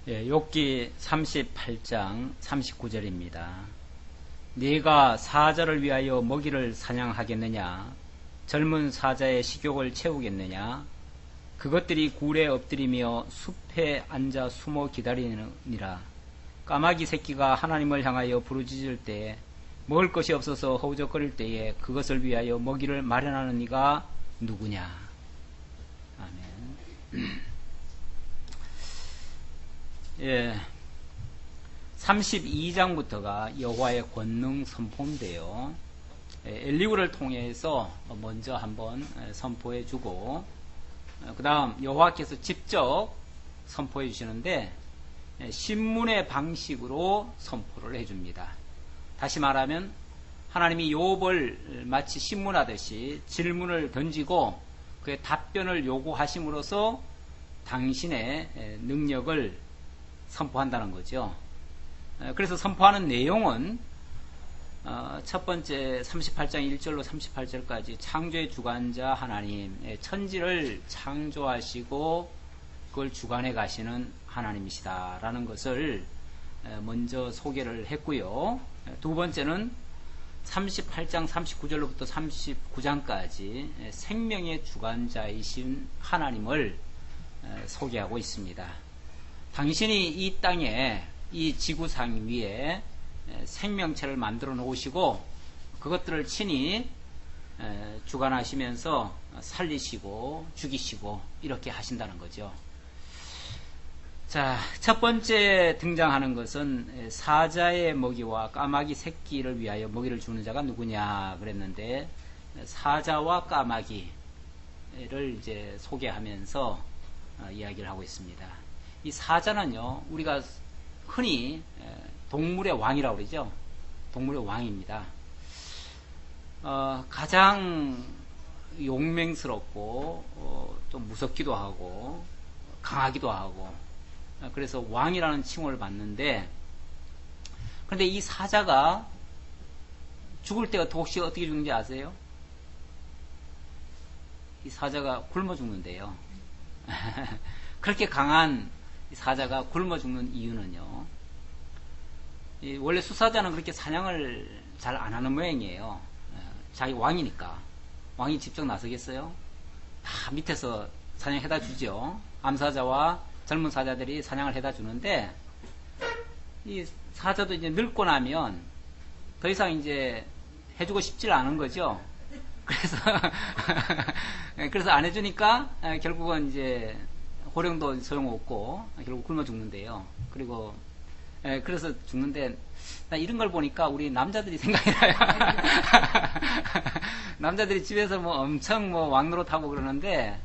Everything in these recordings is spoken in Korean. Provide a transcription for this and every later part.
예, 욥기 38장 39절입니다. 네가 사자를 위하여 먹이를 사냥하겠느냐? 젊은 사자의 식욕을 채우겠느냐? 그것들이 굴에 엎드리며 숲에 앉아 숨어 기다리느니라. 까마귀 새끼가 하나님을 향하여 부르짖을 때에 먹을 것이 없어서 허우적거릴 때에 그것을 위하여 먹이를 마련하는 이가 누구냐? 아멘. 예, 32장부터가 여호와의 권능 선포인데요. 엘리후를 통해서 먼저 한번 선포해 주고 그 다음 여호와께서 직접 선포해 주시는데 신문의 방식으로 선포를 해 줍니다. 다시 말하면 하나님이 욥을 마치 신문하듯이 질문을 던지고 그의 답변을 요구하심으로써 당신의 능력을 선포한다는 거죠. 그래서 선포하는 내용은 첫 번째 38장 1절로 38절까지 창조의 주관자 하나님, 천지를 창조하시고 그걸 주관해 가시는 하나님이시다라는 것을 먼저 소개를 했고요. 두 번째는 38장 39절로부터 39장까지 생명의 주관자이신 하나님을 소개하고 있습니다. 당신이 이 땅에 이 지구상 위에 생명체를 만들어 놓으시고 그것들을 친히 주관하시면서 살리시고 죽이시고 이렇게 하신다는 거죠. 자, 첫 번째 등장하는 것은 사자의 먹이와 까마귀 새끼를 위하여 먹이를 주는 자가 누구냐 그랬는데 사자와 까마귀를 이제 소개하면서 이야기를 하고 있습니다. 이 사자는요, 우리가 흔히 동물의 왕이라고 그러죠. 동물의 왕입니다. 가장 용맹스럽고 좀 무섭기도 하고 강하기도 하고 그래서 왕이라는 칭호를 받는데, 그런데 이 사자가 죽을 때 혹시 어떻게 죽는지 아세요? 이 사자가 굶어 죽는데요. 그렇게 강한 사자가 굶어 죽는 이유는요, 원래 수사자는 그렇게 사냥을 잘 안 하는 모양이에요. 자기 왕이니까. 왕이 직접 나서겠어요? 다 밑에서 사냥해다 주죠. 암사자와 젊은 사자들이 사냥을 해다 주는데, 이 사자도 이제 늙고 나면 더 이상 이제 해주고 싶지 않은 거죠. 그래서 안 해주니까 결국은 이제 호령도 소용없고 결국 굶어 죽는데요. 그리고 그래서 죽는데, 나 이런 걸 보니까 우리 남자들이 생각이 나요. 남자들이 집에서 뭐 엄청 뭐 왕노릇하고 그러는데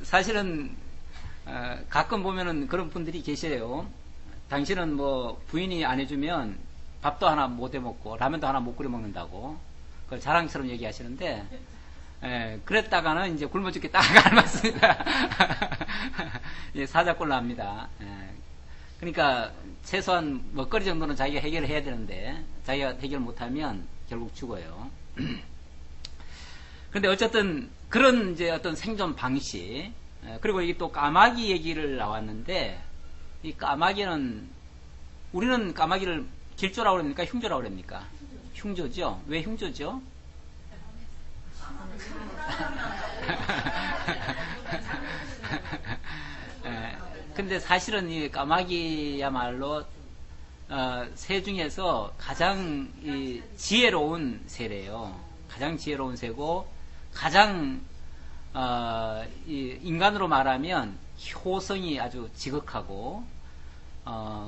사실은 가끔 보면은 그런 분들이 계세요. 당신은 뭐 부인이 안 해주면 밥도 하나 못 해 먹고 라면도 하나 못 끓여 먹는다고 그걸 자랑처럼 얘기하시는데, 그랬다가는 이제 굶어 죽겠다가 안 맞습니다. 예, 사자꼴 납니다. 그러니까 최소한 먹거리 정도는 자기가 해결을 해야 되는데 자기가 해결 못하면 결국 죽어요. 그런데 어쨌든 그런 이제 어떤 생존 방식, 그리고 이게 또 까마귀 얘기를 나왔는데, 이 까마귀는, 우리는 까마귀를 길조라고 그럽니까? 흉조라고 그럽니까? 흉조죠. 왜 흉조죠? 근데 사실은 이 까마귀야말로 새 중에서 가장 지혜로운 새래요. 가장 지혜로운 새고 가장 인간으로 말하면 효성이 아주 지극하고,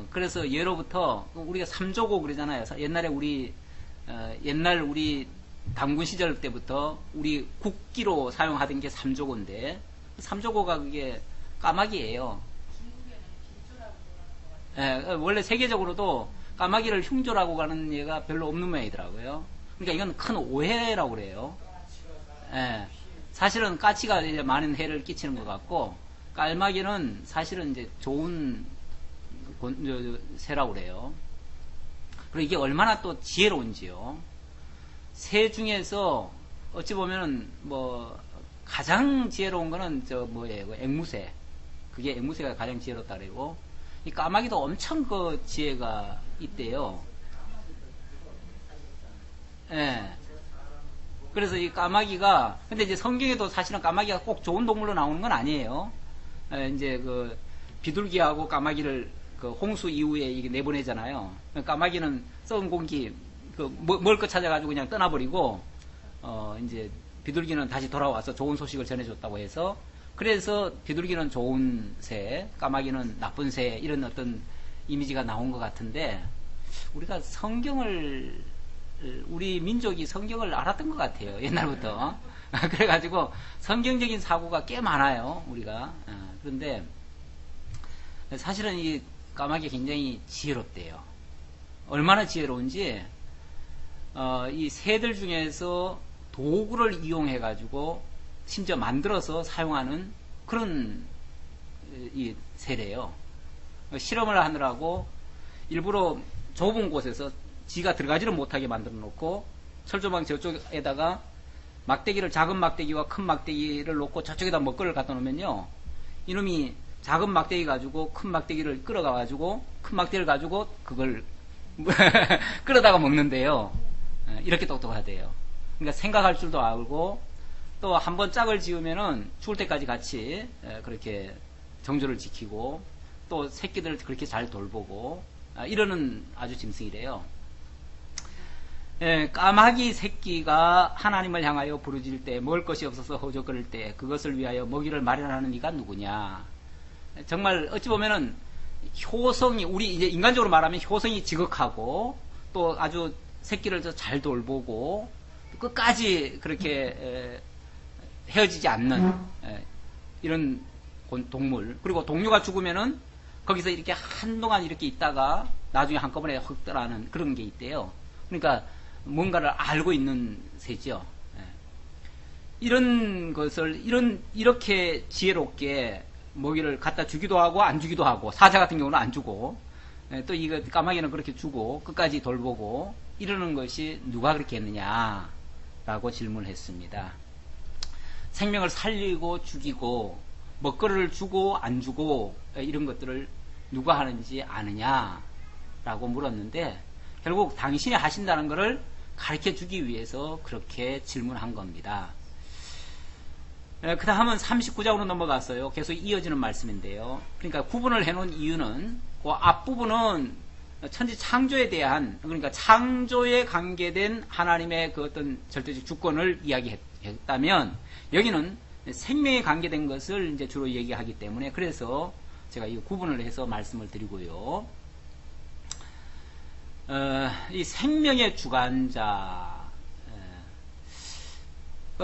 그래서 예로부터 우리가 삼조고 그러잖아요. 옛날에 옛날 우리 당군 시절 때부터 우리 국기로 사용하던 게 삼조고인데, 삼조고가 그게 까마귀예요. 원래 세계적으로도 까마귀를 흉조라고 가는 얘가 별로 없는 모양이더라고요. 그러니까 이건 큰 오해라고 그래요. 사실은 까치가 이제 많은 해를 끼치는 것 같고, 깔마귀는 사실은 이제 좋은 새라고 그래요. 그리고 이게 얼마나 또 지혜로운지요. 새 중에서 어찌 보면은 뭐 가장 지혜로운 거는 저 뭐예요? 앵무새. 그게 앵무새가 가장 지혜롭다 그러고, 이 까마귀도 엄청 그 지혜가 있대요. 예. 그래서 이 까마귀가, 근데 이제 성경에도 사실은 까마귀가 꼭 좋은 동물로 나오는 건 아니에요. 예, 이제 그 비둘기하고 까마귀를 그 홍수 이후에 이게 내보내잖아요. 까마귀는 썩은 공기, 먹을 거 찾아가지고 그냥 떠나버리고, 이제 비둘기는 다시 돌아와서 좋은 소식을 전해줬다고 해서, 그래서 비둘기는 좋은 새, 까마귀는 나쁜 새, 이런 어떤 이미지가 나온 것 같은데, 우리가 우리 민족이 성경을 알았던 것 같아요. 옛날부터. 그래가지고 성경적인 사고가 꽤 많아요. 우리가. 그런데 사실은 이 까마귀가 굉장히 지혜롭대요. 얼마나 지혜로운지, 이 새들 중에서 도구를 이용해가지고 심지어 만들어서 사용하는 그런 이 새래요. 실험을 하느라고 일부러 좁은 곳에서 지가 들어가지를 못하게 만들어 놓고 철조망 저쪽에다가 막대기를, 작은 막대기와 큰 막대기를 놓고 저쪽에다 먹거리를 갖다 놓으면요, 이놈이 작은 막대기 가지고 큰 막대기를 끌어가 가지고 큰 막대기를 가지고 그걸 끌어다가 먹는데요. 이렇게 똑똑하대요. 그러니까 생각할 줄도 알고, 또 한번 짝을 지으면은 죽을 때까지 같이 그렇게 정조를 지키고, 또 새끼들을 그렇게 잘 돌보고, 이러는 아주 짐승이래요. 까마귀 새끼가 하나님을 향하여 부르짖을 때, 먹을 것이 없어서 허우적거릴 때 그것을 위하여 먹이를 마련하는 이가 누구냐. 정말 어찌 보면은 효성이, 우리 이제 인간적으로 말하면 효성이 지극하고, 또 아주 새끼를 잘 돌보고 끝까지 그렇게 헤어지지 않는 이런 동물. 그리고 동료가 죽으면은 거기서 이렇게 한동안 이렇게 있다가 나중에 한꺼번에 확 떠나는 그런 게 있대요. 그러니까 뭔가를 알고 있는 새죠. 이런 것을 이렇게 지혜롭게 먹이를 갖다 주기도 하고 안 주기도 하고, 사자 같은 경우는 안 주고, 또 이거 까마귀는 그렇게 주고 끝까지 돌보고 이러는 것이 누가 그렇게 했느냐라고 질문을 했습니다. 생명을 살리고 죽이고 먹거리를 주고 안 주고 이런 것들을 누가 하는지 아느냐라고 물었는데, 결국 당신이 하신다는 것을 가르쳐 주기 위해서 그렇게 질문한 겁니다. 그 다음은 39장으로 넘어갔어요. 계속 이어지는 말씀인데요. 그러니까 구분을 해놓은 이유는, 그 앞부분은 천지 창조에 대한, 그러니까 창조에 관계된 하나님의 그 어떤 절대적 주권을 이야기했다면, 여기는 생명에 관계된 것을 이제 주로 얘기하기 때문에, 그래서 제가 이 구분을 해서 말씀을 드리고요. 이 생명의 주관자,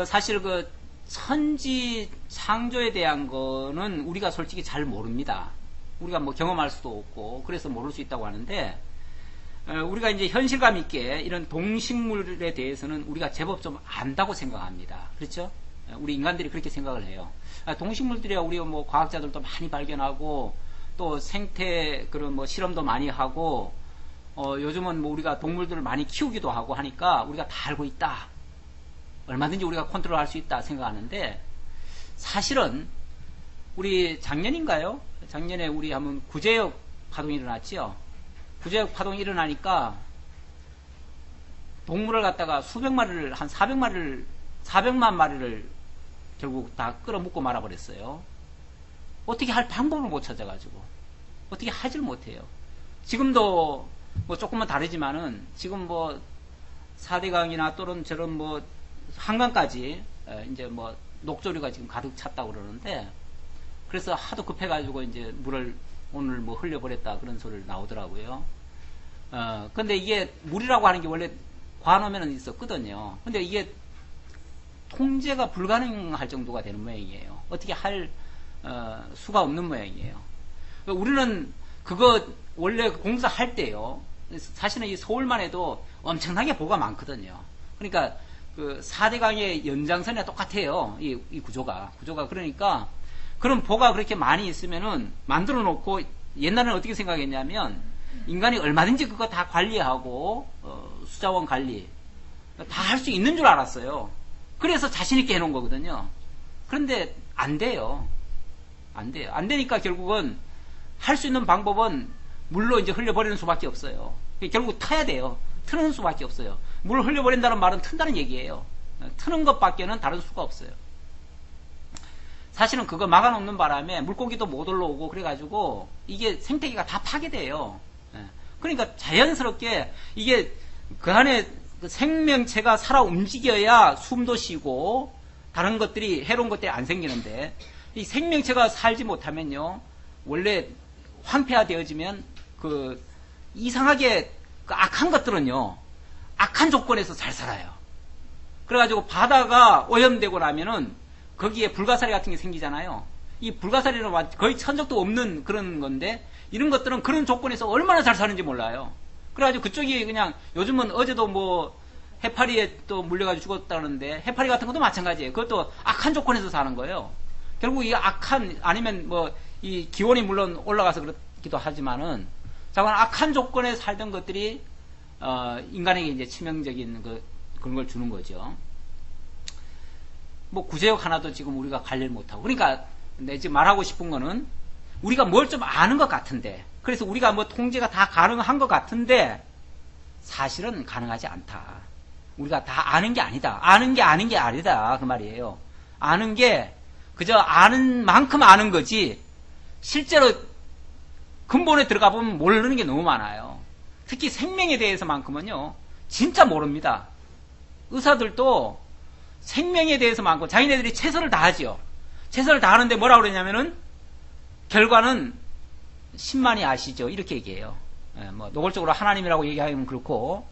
사실 그 천지 창조에 대한 거는 우리가 솔직히 잘 모릅니다. 우리가 뭐 경험할 수도 없고 그래서 모를 수 있다고 하는데, 우리가 이제 현실감 있게 이런 동식물에 대해서는 우리가 제법 좀 안다고 생각합니다. 그렇죠? 우리 인간들이 그렇게 생각을 해요. 동식물들이야 우리 뭐 과학자들도 많이 발견하고, 또 생태 그런 뭐 실험도 많이 하고, 요즘은 뭐 우리가 동물들을 많이 키우기도 하고 하니까 우리가 다 알고 있다, 얼마든지 우리가 컨트롤할 수 있다 생각하는데, 사실은 우리 작년인가요? 작년에 우리 한번 구제역 파동이 일어났지요. 구제역 파동이 일어나니까 동물을 갖다가 수백 마리를, 한 400만 마리를 결국 다 끌어먹고 말아버렸어요. 어떻게 할 방법을 못 찾아가지고 어떻게 하질 못해요. 지금도 뭐 조금은 다르지만은 지금 뭐 4대강이나 또는 저런 뭐 한강까지 이제 뭐 녹조류가 지금 가득 찼다고 그러는데, 그래서 하도 급해가지고 이제 물을 오늘 뭐 흘려버렸다 그런 소리를 나오더라고요. 근데 이게 물이라고 하는 게 원래 관오면은 있었거든요. 근데 이게 통제가 불가능할 정도가 되는 모양이에요. 어떻게 할 수가 없는 모양이에요. 우리는 그거 원래 공사할 때요, 사실은 이 서울만 해도 엄청나게 보가 많거든요. 그러니까 그 4대강의 연장선에 똑같아요. 이 구조가. 그러니까 그런 보가 그렇게 많이 있으면은 만들어 놓고, 옛날에는 어떻게 생각했냐면 인간이 얼마든지 그거 다 관리하고 수자원 관리 다 할 수 있는 줄 알았어요. 그래서 자신 있게 해놓은 거거든요. 그런데 안 돼요. 안 돼요. 안 되니까 결국은 할 수 있는 방법은 물로 이제 흘려버리는 수밖에 없어요. 결국 타야 돼요. 트는 수밖에 없어요. 물을 흘려버린다는 말은 튼다는 얘기예요. 트는 것밖에는 다른 수가 없어요. 사실은 그거 막아놓는 바람에 물고기도 못 올라오고 그래가지고 이게 생태계가 다 파괴돼요. 그러니까 자연스럽게 이게 그 안에 생명체가 살아 움직여야 숨도 쉬고 다른 것들이 해로운 것들이 안 생기는데 이 생명체가 살지 못하면요 원래 황폐화되어지면 그 이상하게 그 악한 것들은요 악한 조건에서 잘 살아요. 그래가지고 바다가 오염되고 나면은 거기에 불가사리 같은 게 생기잖아요. 이 불가사리는 거의 천적도 없는 그런 건데 이런 것들은 그런 조건에서 얼마나 잘 사는지 몰라요. 그래가지고 그쪽이 그냥 요즘은 어제도 뭐 해파리에 또 물려가지고 죽었다는데 해파리 같은 것도 마찬가지예요. 그것도 악한 조건에서 사는 거예요. 결국 이 악한 아니면 뭐 이 기온이 물론 올라가서 그렇기도 하지만은 자관 악한 조건에 살던 것들이 인간에게 이제 치명적인 그런 걸 주는 거죠. 뭐 구제역 하나도 지금 우리가 관리를 못하고 그러니까 내 지금 말하고 싶은 거는 우리가 뭘 좀 아는 것 같은데 그래서 우리가 뭐 통제가 다 가능한 것 같은데 사실은 가능하지 않다. 우리가 다 아는 게 아니다. 아는 게 아는 게 아니다. 그 말이에요. 아는 게 그저 아는 만큼 아는 거지 실제로 근본에 들어가 보면 모르는 게 너무 많아요. 특히 생명에 대해서만큼은요 진짜 모릅니다. 의사들도 생명에 대해서만큼 자기네들이 최선을 다하지요. 최선을 다하는데 뭐라고 그러냐면은 결과는 신만이 아시죠. 이렇게 얘기해요. 뭐 노골적으로 하나님이라고 얘기하면 그렇고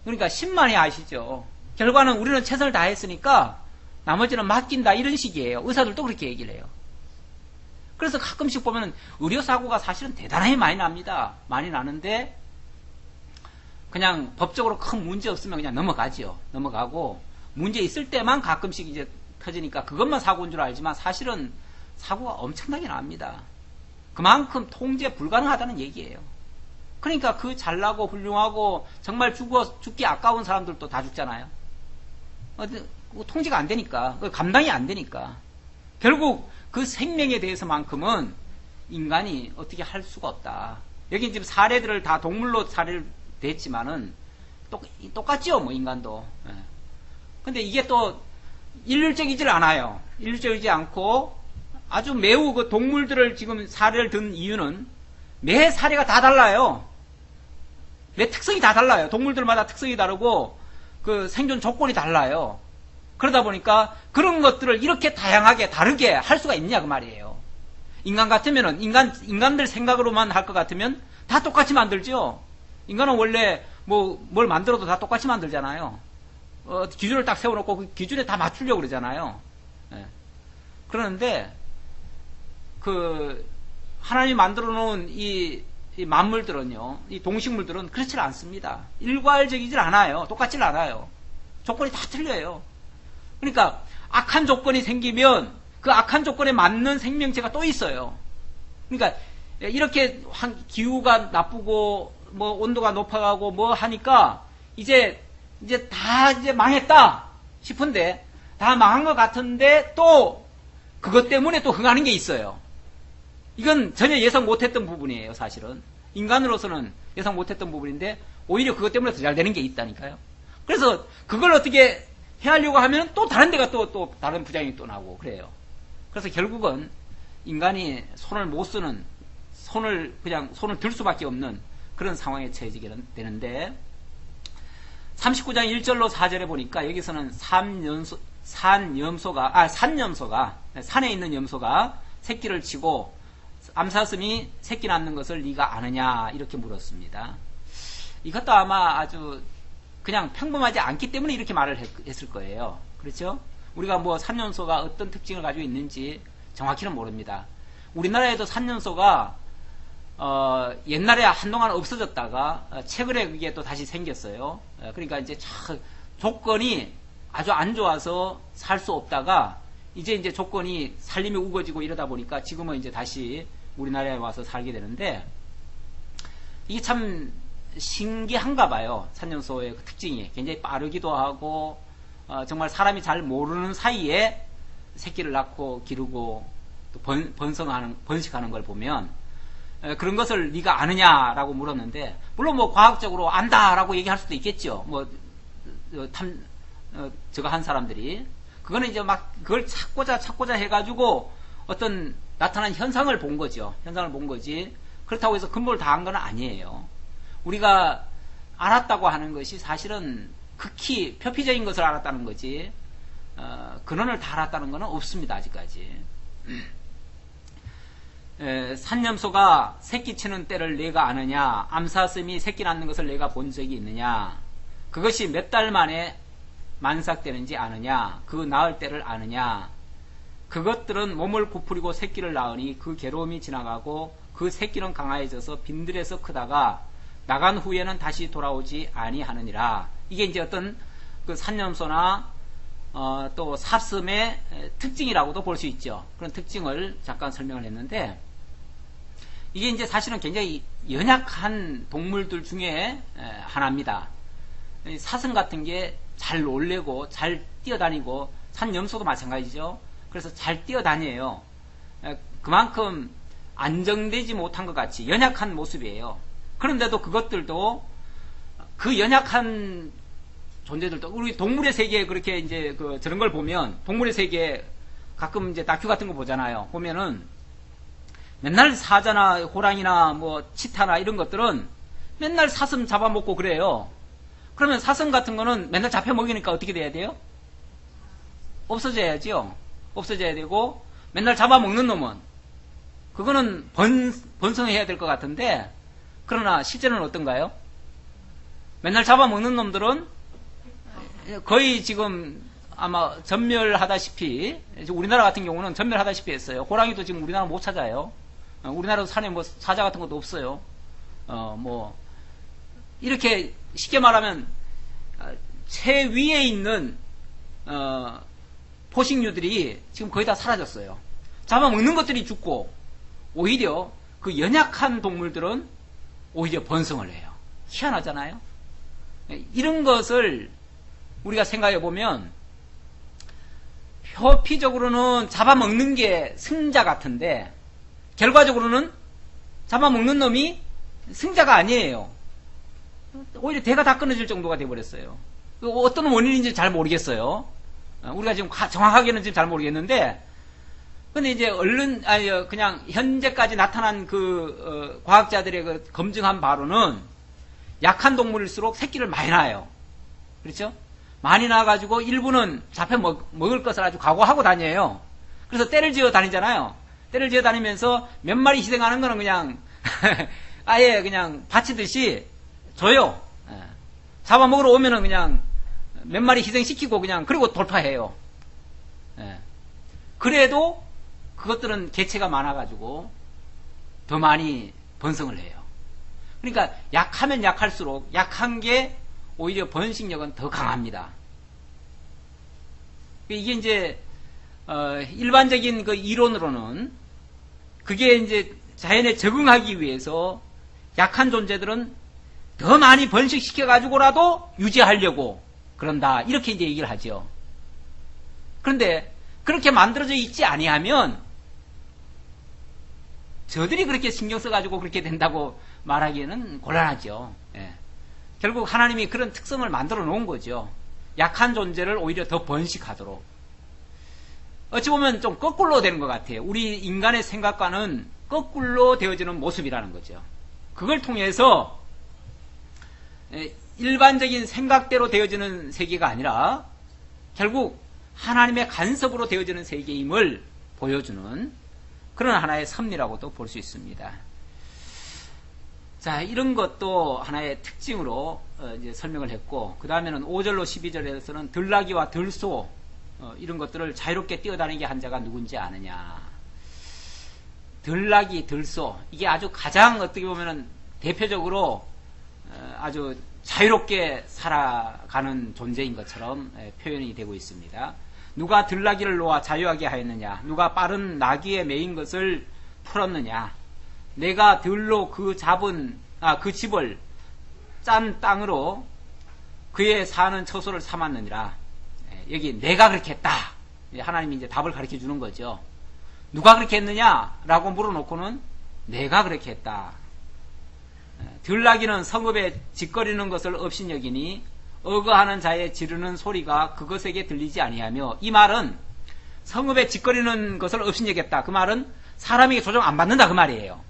그러니까 신만이 아시죠. 결과는 우리는 최선을 다했으니까 나머지는 맡긴다 이런 식이에요. 의사들도 그렇게 얘기를 해요. 그래서 가끔씩 보면 의료사고가 사실은 대단히 많이 납니다. 많이 나는데 그냥 법적으로 큰 문제 없으면 그냥 넘어가지요. 넘어가고 문제 있을 때만 가끔씩 이제 터지니까 그것만 사고인 줄 알지만 사실은 사고가 엄청나게 납니다. 그만큼 통제 불가능하다는 얘기예요. 그러니까 그 잘나고 훌륭하고 정말 죽기 아까운 사람들도 다 죽잖아요. 통제가 안 되니까 감당이 안 되니까 결국 그 생명에 대해서만큼은 인간이 어떻게 할 수가 없다. 여기 지금 사례들을 다 동물로 사례를 댔지만은 똑같지요, 뭐 인간도. 근데 이게 또 일률적이질 않아요. 일률적이지 않고 아주 매우 그 동물들을 지금 사례를 든 이유는 매 사례가 다 달라요. 매 특성이 다 달라요. 동물들마다 특성이 다르고 그 생존 조건이 달라요. 그러다 보니까 그런 것들을 이렇게 다양하게 다르게 할 수가 있냐 그 말이에요. 인간 같으면은 인간들 생각으로만 할 것 같으면 다 똑같이 만들죠. 인간은 원래 뭐 뭘 만들어도 다 똑같이 만들잖아요. 기준을 딱 세워놓고 그 기준에 다 맞추려고 그러잖아요. 그러는데 그 하나님이 만들어 놓은 이 만물들은요, 이 동식물들은 그렇지 않습니다. 일괄적이질 않아요. 똑같질 않아요. 조건이 다 틀려요. 그러니까 악한 조건이 생기면 그 악한 조건에 맞는 생명체가 또 있어요. 그러니까 이렇게 기후가 나쁘고 뭐 온도가 높아가고 뭐 하니까 이제 다 망했다 싶은데 다 망한 것 같은데 또 그것 때문에 또 흥하는 게 있어요. 이건 전혀 예상 못했던 부분이에요. 사실은 인간으로서는 예상 못했던 부분인데 오히려 그것 때문에 더 잘 되는 게 있다니까요. 그래서 그걸 어떻게 해하려고 하면 또 다른 데가 또 다른 부작용이 또 나오고 그래요. 그래서 결국은 인간이 손을 못 쓰는 손을 들 수밖에 없는 그런 상황에 처해지게 되는데 39장 1절로 4절에 보니까 여기서는 산염소가 산에 있는 염소가 새끼를 치고 암사슴이 새끼 낳는 것을 네가 아느냐 이렇게 물었습니다. 이것도 아마 아주 그냥 평범하지 않기 때문에 이렇게 말을 했을 거예요. 그렇죠? 우리가 뭐 산염소가 어떤 특징을 가지고 있는지 정확히는 모릅니다. 우리나라에도 산염소가 옛날에 한동안 없어졌다가 최근에 그게 또 다시 생겼어요. 그러니까 이제 조건이 아주 안 좋아서 살 수 없다가 이제 조건이 살림이 우거지고 이러다 보니까 지금은 이제 다시 우리나라에 와서 살게 되는데 이게 참 신기한가 봐요. 산염소의 그 특징이 굉장히 빠르기도 하고 정말 사람이 잘 모르는 사이에 새끼를 낳고 기르고 또 번식하는 걸 보면 그런 것을 네가 아느냐라고 물었는데, 물론 뭐 과학적으로 안다라고 얘기할 수도 있겠죠. 뭐 저거 한 사람들이 그거는 이제 막 그걸 찾고자 해가지고 어떤 나타난 현상을 본 거죠. 현상을 본 거지. 그렇다고 해서 근본을 다 한 건 아니에요. 우리가 알았다고 하는 것이 사실은 극히 표피적인 것을 알았다는 거지, 근원을 다 알았다는 것은 없습니다. 아직까지. 산염소가 새끼 치는 때를 내가 아느냐, 암사슴이 새끼 낳는 것을 내가 본 적이 있느냐, 그것이 몇 달 만에 만삭되는지 아느냐, 그 낳을 때를 아느냐, 그것들은 몸을 부풀리고 새끼를 낳으니 그 괴로움이 지나가고 그 새끼는 강화해져서 빈들에서 크다가 나간 후에는 다시 돌아오지 아니하느니라. 이게 이제 어떤 그 산염소나 또 사슴의 특징이라고도 볼 수 있죠. 그런 특징을 잠깐 설명을 했는데, 이게 이제 사실은 굉장히 연약한 동물들 중에 하나입니다. 사슴 같은 게 잘 놀래고 잘 뛰어다니고, 산염소도 마찬가지죠. 그래서 잘 뛰어다녀요. 그만큼 안정되지 못한 것 같이 연약한 모습이에요. 그런데도 그것들도, 그 연약한 존재들도, 우리 동물의 세계에 그렇게 이제 저런 걸 보면, 동물의 세계에 가끔 이제 다큐 같은 거 보잖아요. 보면은 맨날 사자나 호랑이나 뭐 치타나 이런 것들은 맨날 사슴 잡아먹고 그래요. 그러면 사슴 같은 거는 맨날 잡혀 먹이니까 어떻게 돼야 돼요? 없어져야죠. 없어져야 되고, 맨날 잡아먹는 놈은 그거는 번성해야 될 것 같은데, 그러나 실제는 어떤가요? 맨날 잡아먹는 놈들은 거의 지금 아마 전멸하다시피, 우리나라 같은 경우는 전멸하다시피 했어요. 호랑이도 지금 우리나라 못 찾아요. 우리나라도 산에 뭐 사자 같은 것도 없어요. 뭐 이렇게 쉽게 말하면 최위에 있는 포식류들이 지금 거의 다 사라졌어요. 잡아먹는 것들이 죽고, 오히려 그 연약한 동물들은 오히려 번성을 해요. 희한하잖아요. 이런 것을 우리가 생각해 보면, 표피적으로는 잡아먹는 게 승자 같은데 결과적으로는 잡아먹는 놈이 승자가 아니에요. 오히려 대가 다 끊어질 정도가 돼버렸어요. 어떤 원인인지 잘 모르겠어요. 우리가 지금 정확하게는 지금 잘 모르겠는데, 근데 이제 그냥 현재까지 나타난 과학자들의 검증한 바로는, 약한 동물일수록 새끼를 많이 낳아요. 그렇죠? 많이 낳아가지고 일부는 잡혀 먹을 것을 아주 각오하고 다녀요. 그래서 떼를 지어 다니잖아요. 떼를 지어 다니면서 몇 마리 희생하는 거는 그냥 아예 그냥 바치듯이 줘요. 잡아먹으러 오면은 그냥 몇 마리 희생시키고 그냥 그리고 돌파해요. 그래도 그것들은 개체가 많아가지고 더 많이 번성을 해요. 그러니까 약하면 약할수록 약한 게 오히려 번식력은 더 강합니다. 이게 이제 일반적인 그 이론으로는 그게 이제 자연에 적응하기 위해서 약한 존재들은 더 많이 번식시켜 가지고라도 유지하려고 그런다, 이렇게 이제 얘기를 하죠. 그런데 그렇게 만들어져 있지 아니하면 저들이 그렇게 신경 써가지고 그렇게 된다고 말하기에는 곤란하죠. 결국 하나님이 그런 특성을 만들어 놓은 거죠. 약한 존재를 오히려 더 번식하도록. 어찌 보면 좀 거꾸로 되는 것 같아요. 우리 인간의 생각과는 거꾸로 되어지는 모습이라는 거죠. 그걸 통해서 일반적인 생각대로 되어지는 세계가 아니라 결국 하나님의 간섭으로 되어지는 세계임을 보여주는 그런 하나의 섭리라고도 볼 수 있습니다. 자, 이런 것도 하나의 특징으로 이제 설명을 했고, 그 다음에는 5절로 12절에서는 들나귀와 들소 이런 것들을 자유롭게 뛰어다니게 한 자가 누군지 아느냐. 들나귀, 들소, 이게 아주 가장 어떻게 보면은 대표적으로 아주 자유롭게 살아가는 존재인 것처럼 표현이 되고 있습니다. 누가 들나귀를 놓아 자유하게 하였느냐? 누가 빠른 나귀에 매인 것을 풀었느냐? 내가 들로 그 집을 짠 땅으로 그의 사는 처소를 삼았느니라. 여기 내가 그렇게 했다, 하나님이 이제 답을 가르쳐 주는 거죠. 누가 그렇게 했느냐라고 물어놓고는 내가 그렇게 했다. 들나귀는 성읍에 짓거리는 것을 업신여기니 어거하는 자의 지르는 소리가 그것에게 들리지 아니하며, 이 말은 성읍에 짓거리는 것을 업신여겼다. 그 말은 사람에게 조정 안 받는다 그 말이에요.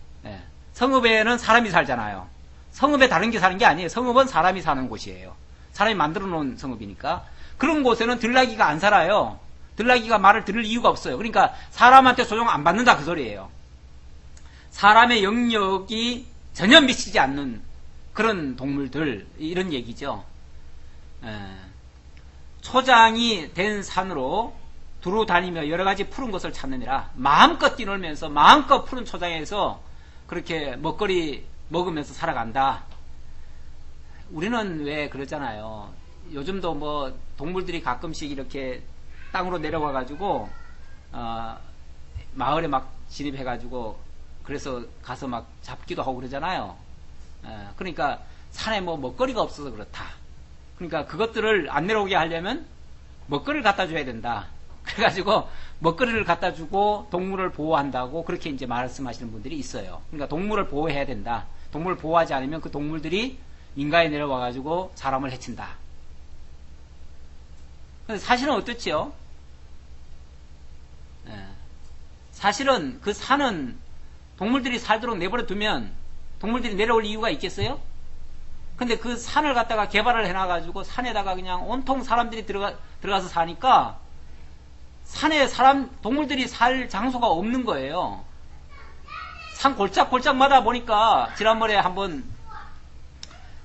성읍에는 사람이 살잖아요. 성읍에 다른 게 사는 게 아니에요. 성읍은 사람이 사는 곳이에요. 사람이 만들어 놓은 성읍이니까. 그런 곳에는 들나귀가 안 살아요. 들나귀가 말을 들을 이유가 없어요. 그러니까 사람한테 조정 안 받는다 그 소리예요. 사람의 영역이 전혀 미치지 않는 그런 동물들, 이런 얘기죠. 초장이 된 산으로 두루 다니며 여러 가지 푸른 것을 찾느니라. 마음껏 뛰놀면서 마음껏 푸른 초장에서 그렇게 먹거리 먹으면서 살아간다. 우리는 왜 그러잖아요. 요즘도 뭐 동물들이 가끔씩 이렇게 땅으로 내려와 가지고 마을에 막 진입해 가지고 그래서 가서 막 잡기도 하고 그러잖아요. 그러니까 산에 뭐 먹거리가 없어서 그렇다. 그러니까 그것들을 안 내려오게 하려면 먹거리를 갖다 줘야 된다. 그래가지고 먹거리를 갖다 주고 동물을 보호한다고 그렇게 이제 말씀하시는 분들이 있어요. 그러니까 동물을 보호해야 된다. 동물을 보호하지 않으면 그 동물들이 인가에 내려와가지고 사람을 해친다. 근데 사실은 어떻지요? 사실은 그 산은 동물들이 살도록 내버려 두면 동물들이 내려올 이유가 있겠어요? 근데 그 산을 갖다가 개발을 해놔가지고 산에다가 그냥 온통 사람들이 들어가서 사니까 산에 동물들이 살 장소가 없는 거예요. 산 골짝골짝마다 보니까 지난번에 한번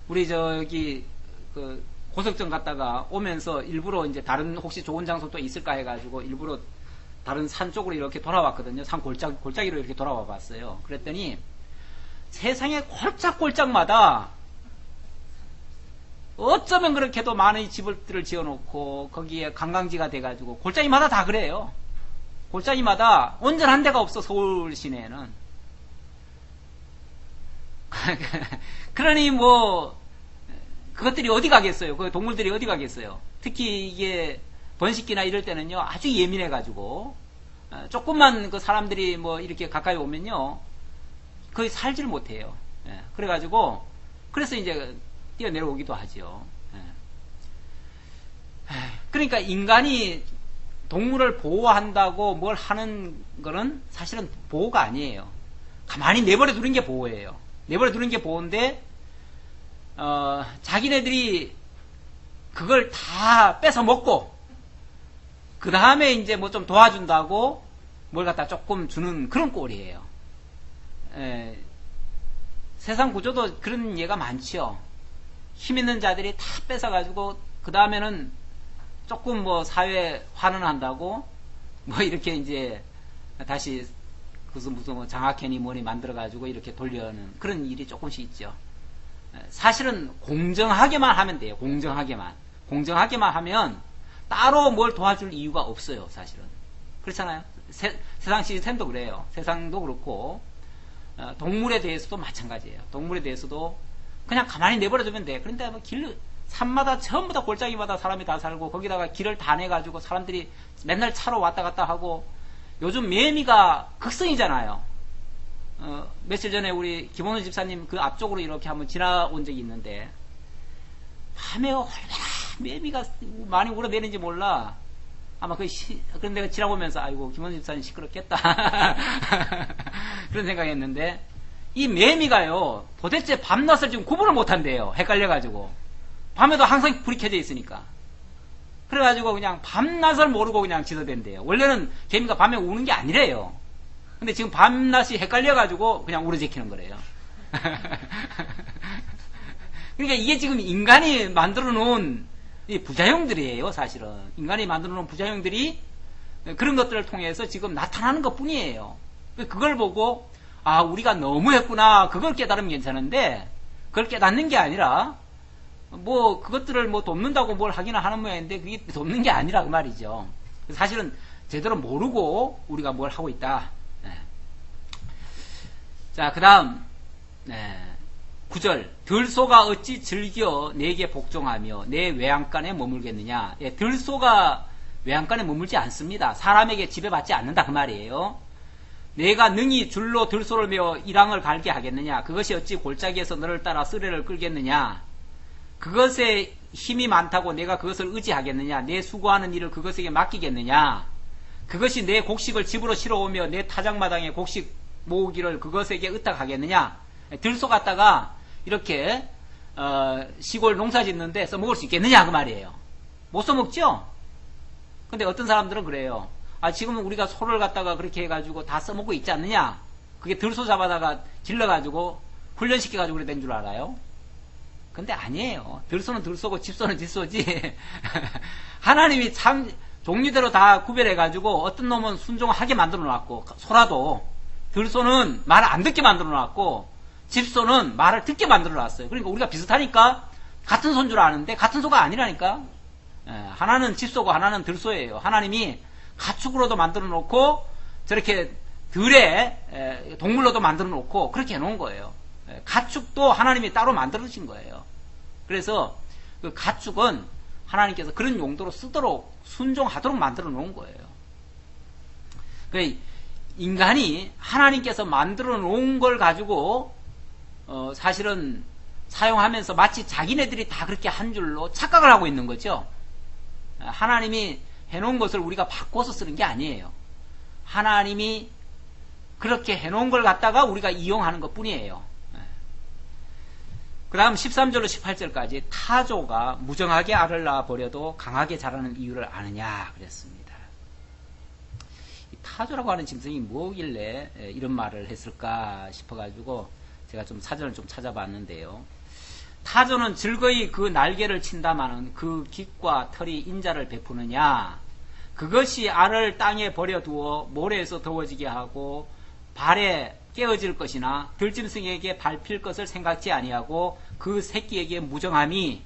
우리 저기 그 고석정 갔다가 오면서 일부러 이제 다른 혹시 좋은 장소 또 있을까 해가지고 일부러 다른 산 쪽으로 이렇게 돌아왔거든요. 산 골짜기로 이렇게 돌아와 봤어요. 그랬더니 세상에 골짝골짝마다 어쩌면 그렇게도 많은 집들을 지어놓고 거기에 관광지가 돼가지고 골짜기마다 다 그래요. 골짜기마다 온전한 데가 없어. 서울 시내에는. 그러니 뭐 그것들이 어디 가겠어요. 그 동물들이 어디 가겠어요. 특히 이게 번식기나 이럴 때는요 아주 예민해가지고 조금만 그 사람들이 뭐 이렇게 가까이 오면요 거의 살지를 못해요. 그래가지고 그래서 이제 뛰어내려오기도 하죠. 그러니까 인간이 동물을 보호한다고 뭘 하는 거는 사실은 보호가 아니에요. 가만히 내버려 두는 게 보호예요. 내버려 두는 게 보호인데 자기네들이 그걸 다 뺏어 먹고 그 다음에 이제 뭐 좀 도와준다고 뭘 갖다 조금 주는 그런 꼴이에요. 세상 구조도 그런 예가 많죠. 힘 있는 자들이 다 뺏어가지고 그 다음에는 조금 뭐 사회 환원한다고 뭐 이렇게 이제 다시 무슨 뭐 장학회니 뭐니 만들어가지고 이렇게 돌려는 그런 일이 조금씩 있죠. 사실은 공정하게만 하면 돼요. 공정하게만 하면 따로 뭘 도와줄 이유가 없어요. 사실은 그렇잖아요. 세상 시스템도 그래요. 세상도 그렇고 동물에 대해서도 마찬가지예요. 동물에 대해서도 그냥 가만히 내버려두면 돼. 그런데 뭐 산마다 전부 다 골짜기마다 사람이 다 살고 거기다가 길을 다 내가지고 사람들이 맨날 차로 왔다 갔다 하고 요즘 매미가 극성이잖아요. 며칠 전에 우리 김원우 집사님 그 앞쪽으로 이렇게 한번 지나온 적이 있는데 밤에 얼마나 매미가 많이 울어대는지 몰라. 아마 그런 데가 지나보면서 아이고 김원우 집사님 시끄럽겠다 그런 생각했는데 이 매미가요 도대체 밤낮을 지금 구분을 못한대요. 헷갈려가지고 밤에도 항상 불이 켜져 있으니까 그래가지고 그냥 밤낮을 모르고 그냥 지저댄대요. 원래는 개미가 밤에 우는 게 아니래요. 근데 지금 밤낮이 헷갈려가지고 그냥 우러제키는 거래요. 그러니까 이게 지금 인간이 만들어 놓은 부작용들이에요. 사실은 인간이 만들어 놓은 부작용들이 그런 것들을 통해서 지금 나타나는 것 뿐이에요. 그걸 보고 아 우리가 너무했구나 그걸 깨달으면 괜찮은데 그걸 깨닫는 게 아니라 뭐 그것들을 뭐 돕는다고 뭘 하기는 하는 모양인데 그게 돕는 게 아니라 그 말이죠. 사실은 제대로 모르고 우리가 뭘 하고 있다. 자, 그 다음 9절 들소가 어찌 즐겨 내게 복종하며 내 외양간에 머물겠느냐. 들소가 외양간에 머물지 않습니다. 사람에게 지배받지 않는다 그 말이에요. 내가 능히 줄로 들소를 메어 일항을 갈게 하겠느냐? 그것이 어찌 골짜기에서 너를 따라 쓰레를 끌겠느냐? 그것에 힘이 많다고 내가 그것을 의지하겠느냐? 내 수고하는 일을 그것에게 맡기겠느냐? 그것이 내 곡식을 집으로 실어오며 내 타작마당에 곡식 모으기를 그것에게 의탁하겠느냐? 들소 갖다가 이렇게 시골 농사 짓는데 써먹을 수 있겠느냐 그 말이에요. 못 써먹죠? 근데 어떤 사람들은 그래요. 지금은 우리가 소를 갖다가 그렇게 해가지고 다 써먹고 있지 않느냐? 그게 들소 잡아다가 길러가지고 훈련시켜가지고 그래 된 줄 알아요? 근데 아니에요. 들소는 들소고 집소는 집소지. 하나님이 참 종류대로 다 구별해가지고 어떤 놈은 순종하게 만들어 놨고, 소라도 들소는 말을 안 듣게 만들어 놨고, 집소는 말을 듣게 만들어 놨어요. 그러니까 우리가 비슷하니까 같은 소인 줄 아는데 같은 소가 아니라니까. 하나는 집소고 하나는 들소예요. 하나님이 가축으로도 만들어 놓고 저렇게 들에 동물로도 만들어 놓고 그렇게 해놓은 거예요. 가축도 하나님이 따로 만들어주신 거예요. 그래서 그 가축은 하나님께서 그런 용도로 쓰도록 순종하도록 만들어 놓은 거예요. 인간이 하나님께서 만들어 놓은 걸 가지고 사실은 사용하면서 마치 자기네들이 다 그렇게 한 줄로 착각을 하고 있는 거죠. 하나님이 해놓은 것을 우리가 바꿔서 쓰는 게 아니에요. 하나님이 그렇게 해놓은 걸 갖다가 우리가 이용하는 것 뿐이에요. 그 다음 13절로 18절까지 타조가 무정하게 알을 낳아버려도 강하게 자라는 이유를 아느냐 그랬습니다. 이 타조라고 하는 짐승이 뭐길래 이런 말을 했을까 싶어가지고 제가 좀 사전을 좀 찾아봤는데요. 타조는 즐거이 그 날개를 친다마는 그 깃과 털이 인자를 베푸느냐? 그것이 알을 땅에 버려두어 모래에서 더워지게 하고 발에 깨어질 것이나 들짐승에게 밟힐 것을 생각지 아니하고 그 새끼에게 무정함이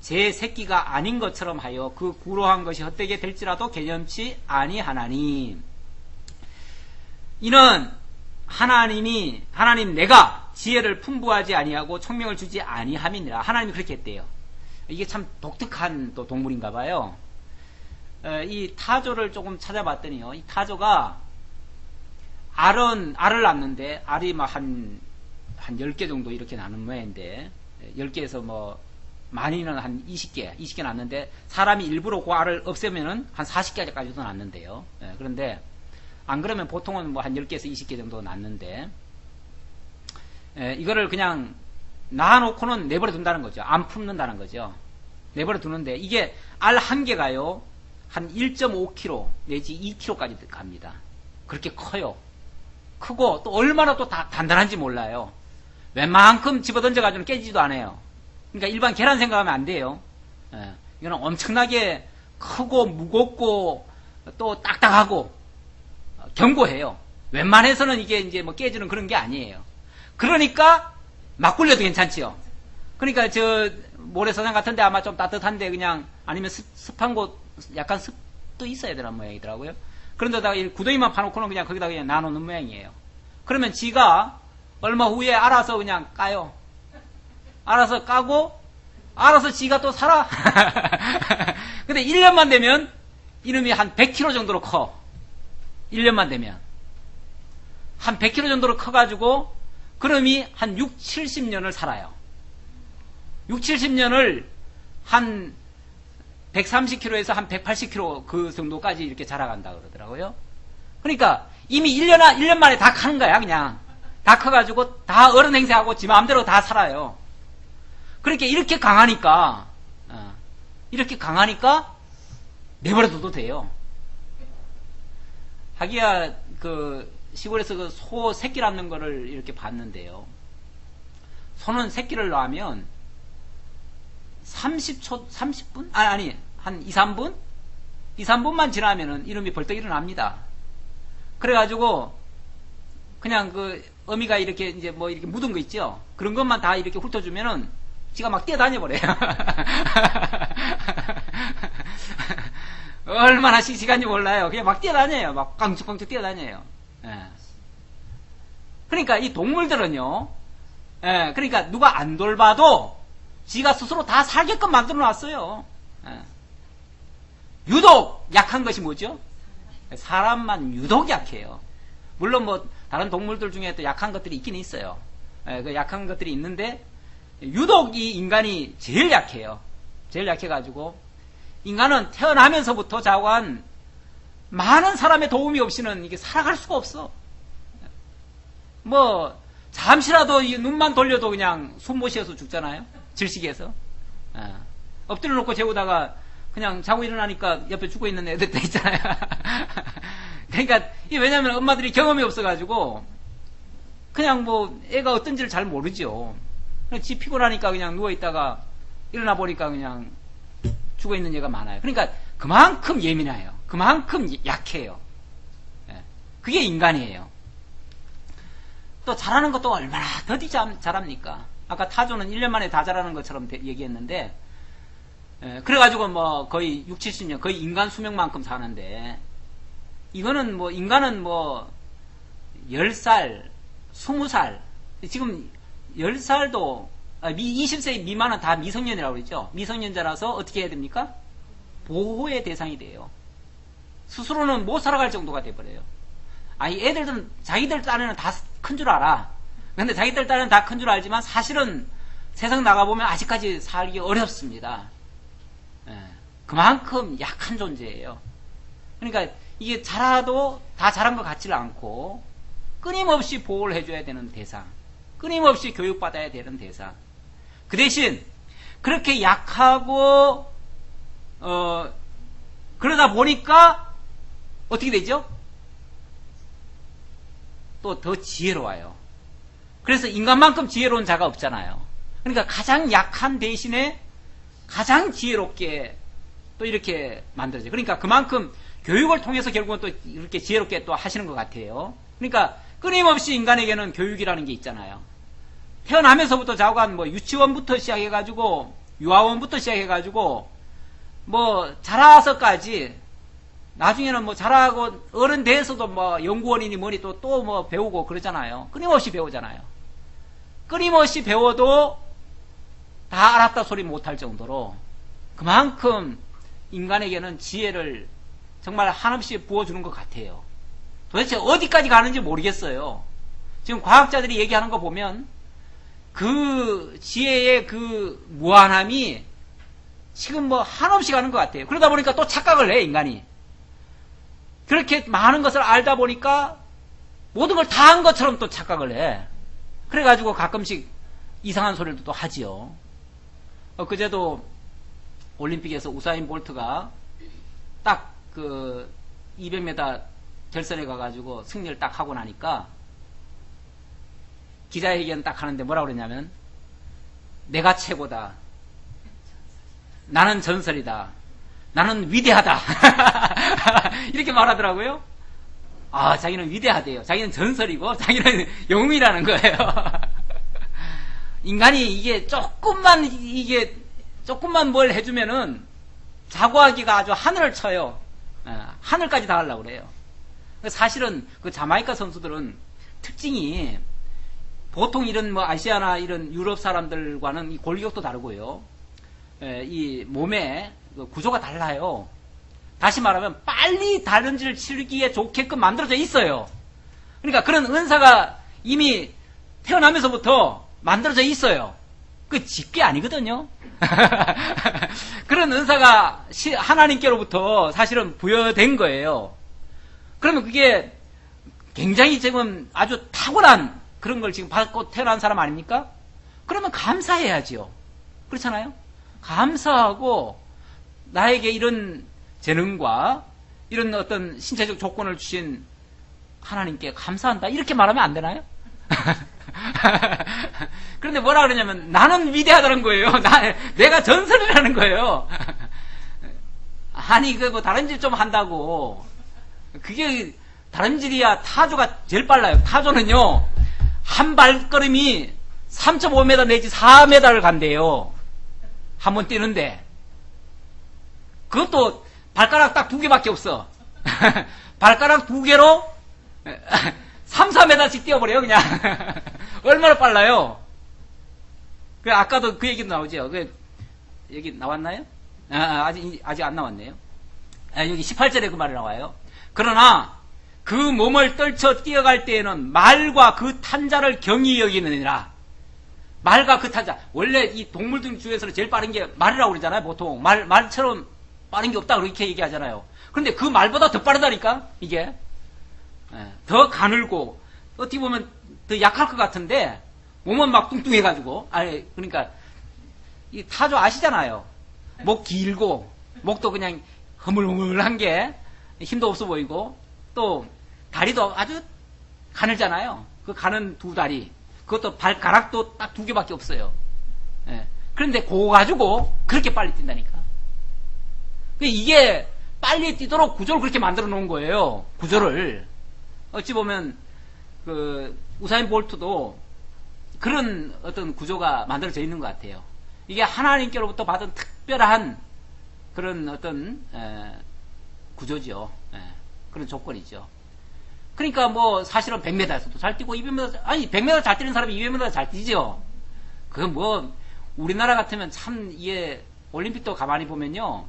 제 새끼가 아닌 것처럼 하여 그 구로한 것이 헛되게 될지라도 개념치 아니하나니. 이는 하나님 내가 지혜를 풍부하지 아니하고 총명을 주지 아니함이니라. 하나님이 그렇게 했대요. 이게 참 독특한 또 동물인가 봐요. 이 타조를 조금 찾아봤더니요. 이 타조가 알을 낳는데 알이 막 한 10개 정도 이렇게 나는 모양인데 10개에서 뭐 많이는 한 20개 낳는데 사람이 일부러 그 알을 없애면은 한 40개까지도 낳는데요. 그런데 안 그러면 보통은 뭐 한 10개에서 20개 정도 낳는데 이거를 그냥 낳아놓고는 내버려 둔다는 거죠. 안 품는다는 거죠. 내버려 두는데 이게 알 한 개가요 한 1.5kg 내지 2kg까지 갑니다. 그렇게 커요. 크고 또 얼마나 또 단단한지 몰라요. 웬만큼 집어던져가지고는 깨지지도 않아요. 그러니까 일반 계란 생각하면 안 돼요. 이거는 엄청나게 크고 무겁고 또 딱딱하고 견고해요. 웬만해서는 이게 이제 뭐 깨지는 그런 게 아니에요. 그러니까 막 굴려도 괜찮지요. 그러니까 저 모래사장 같은데 아마 좀 따뜻한데 그냥 아니면 습한 곳 약간 습도 있어야 되는 모양이더라고요. 그런데다가 이 구덩이만 파놓고는 그냥 거기다 그냥 놔놓는 모양이에요. 그러면 지가 얼마 후에 알아서 그냥 까요. 알아서 까고 알아서 지가 또 살아. 근데 1년만 되면 이놈이 한 100kg 정도로 커. 1년만 되면 한 100kg 정도로 커가지고 그놈이 한 6, 70년을 살아요. 6, 70년을 한 130kg에서 한 180kg 그 정도까지 이렇게 자라간다 그러더라고요. 그러니까 이미 1년 만에 다 크는 거야. 그냥 다 커가지고 다 어른 행세하고 지 마음대로 다 살아요. 그러니까 이렇게 강하니까 내버려둬도 돼요. 하기야 그 시골에서 그 소 새끼 낳는 거를 이렇게 봤는데요. 소는 새끼를 낳으면 30분? 아니, 한 2, 3분? 2, 3분만 지나면은 이놈이 벌떡 일어납니다. 그래가지고, 그냥 그, 어미가 이렇게 이제 뭐 이렇게 묻은 거 있죠? 그런 것만 다 이렇게 훑어주면은, 지가 막 뛰어다녀버려요. 얼마나 씩씩한지 몰라요. 그냥 막 뛰어다녀요. 막 깡충깡충 뛰어다녀요. 그러니까 이 동물들은요, 그러니까 누가 안 돌봐도 지가 스스로 다 살게끔 만들어 놨어요. 유독 약한 것이 뭐죠? 사람만 유독 약해요. 물론 뭐 다른 동물들 중에 또 약한 것들이 있긴 있어요. 그 약한 것들이 있는데 유독 이 인간이 제일 약해요. 제일 약해가지고 인간은 태어나면서부터 자관 많은 사람의 도움이 없이는 이게 살아갈 수가 없어. 뭐 잠시라도 이 눈만 돌려도 그냥 숨 못 쉬어서 죽잖아요. 질식해서. 엎드려 놓고 재우다가 그냥 자고 일어나니까 옆에 죽어 있는 애들도 있잖아요. 그러니까 이게 왜냐하면 엄마들이 경험이 없어가지고 그냥 뭐 애가 어떤지를 잘 모르죠. 그냥 지 피곤하니까 그냥 누워 있다가 일어나 보니까 그냥 죽어 있는 애가 많아요. 그러니까 그만큼 예민해요. 그만큼 약해요. 그게 인간이에요. 또 잘하는 것도 얼마나 더디 잘합니까? 아까 타조는 1년 만에 다 자라는 것처럼 얘기했는데, 그래가지고 뭐 거의 6, 70년, 거의 인간 수명만큼 사는데, 이거는 뭐, 인간은 뭐, 10살, 20살, 지금 10살도, 20세 미만은 다 미성년이라고 그러죠. 미성년자라서 어떻게 해야 됩니까? 보호의 대상이 돼요. 스스로는 못 살아갈 정도가 돼버려요. 아니, 애들은 자기들 딴에는 다 큰 줄 알아. 근데 자기들 딴에는 다 큰 줄 알지만 사실은 세상 나가보면 아직까지 살기 어렵습니다. 그만큼 약한 존재예요. 그러니까 이게 자라도 다 자란 것 같지를 않고 끊임없이 보호를 해줘야 되는 대상, 끊임없이 교육받아야 되는 대상. 그 대신 그렇게 약하고 그러다 보니까 어떻게 되죠? 또 더 지혜로워요. 그래서 인간만큼 지혜로운 자가 없잖아요. 그러니까 가장 약한 대신에 가장 지혜롭게 또 이렇게 만들어져요. 그러니까 그만큼 교육을 통해서 결국은 또 이렇게 지혜롭게 또 하시는 것 같아요. 그러니까 끊임없이 인간에게는 교육이라는 게 있잖아요. 태어나면서부터 자관 뭐 유치원부터 시작해가지고 유아원부터 시작해가지고 뭐 자라서까지 나중에는 뭐 자라고 어른 돼서도 뭐 연구원이니 뭐니 또 뭐 배우고 그러잖아요. 끊임없이 배우잖아요. 끊임없이 배워도 다 알았다 소리 못할 정도로 그만큼 인간에게는 지혜를 정말 한없이 부어주는 것 같아요. 도대체 어디까지 가는지 모르겠어요. 지금 과학자들이 얘기하는 거 보면 그 지혜의 그 무한함이 지금 뭐 한없이 가는 것 같아요. 그러다 보니까 또 착각을 해, 인간이. 그렇게 많은 것을 알다 보니까 모든 걸 다 한 것처럼 또 착각을 해. 그래가지고 가끔씩 이상한 소리를 또 하지요. 그제도 올림픽에서 우사인 볼트가 딱 그 200m 결선에 가가지고 승리를 딱 하고 나니까 기자회견 딱 하는데 뭐라고 그러냐면 내가 최고다. 나는 전설이다. 나는 위대하다. 이렇게 말하더라고요. 아, 자기는 위대하대요. 자기는 전설이고 자기는 영웅이라는 거예요. 인간이 이게 조금만 뭘 해주면은 자고하기가 아주 하늘을 쳐요. 하늘까지 다 하려고 그래요. 사실은 그 자마이카 선수들은 특징이 보통 이런 뭐 아시아나 이런 유럽 사람들과는 이 골격도 다르고요. 이 몸의 구조가 달라요. 다시 말하면 빨리 다른지를 치르기에 좋게끔 만들어져 있어요. 그러니까 그런 은사가 이미 태어나면서부터 만들어져 있어요. 그 집게 아니거든요. 그런 은사가 하나님께로부터 사실은 부여된 거예요. 그러면 그게 굉장히 지금 아주 탁월한 그런 걸 지금 받고 태어난 사람 아닙니까? 그러면 감사해야지요. 그렇잖아요? 감사하고 나에게 이런 재능과 이런 어떤 신체적 조건을 주신 하나님께 감사한다. 이렇게 말하면 안 되나요? 그런데 뭐라 그러냐면 나는 위대하다는 거예요. 내가 전설이라는 거예요. 아니 그 뭐 다른질 좀 한다고. 그게 다른질이야. 타조가 제일 빨라요. 타조는요 한 발걸음이 3.5m 내지 4m를 간대요. 한 번 뛰는데. 그것도 발가락 딱 2개밖에 없어. 발가락 2개로 3, 4m씩 뛰어버려요, 그냥. 얼마나 빨라요? 아까도 그 얘기도 나오죠. 여기 나왔나요? 아직 안 나왔네요. 여기 18절에 그 말이 나와요. 그러나 그 몸을 떨쳐 뛰어갈 때에는 말과 그 탄자를 경히 여기느니라. 말과 그 탄자. 원래 이 동물들 중에서는 제일 빠른 게 말이라고 그러잖아요. 보통 말처럼 빠른 게 없다 그렇게 얘기하잖아요. 그런데 그 말보다 더 빠르다니까 이게. 더 가늘고 어떻게 보면 더 약할 것 같은데 몸은 막 뚱뚱해가지고. 그러니까 이 타조 아시잖아요. 목 길고 목도 그냥 허물허물한 게 힘도 없어 보이고 또 다리도 아주 가늘잖아요. 그 가는 두 다리. 그것도 발가락도 딱 2개밖에 없어요. 그런데 그거 가지고 그렇게 빨리 뛴다니까. 이게 빨리 뛰도록 구조를 그렇게 만들어 놓은 거예요. 구조를. 어찌 보면 그 우사인 볼트도 그런 어떤 구조가 만들어져 있는 것 같아요. 이게 하나님께로부터 받은 특별한 그런 어떤 구조죠. 그런 조건이죠. 그러니까 뭐 사실은 100m에서도 잘 뛰고 200m, 아니 100m 잘 뛰는 사람이 200m 잘 뛰죠. 그건 뭐 우리나라 같으면 참 이게 올림픽도 가만히 보면요,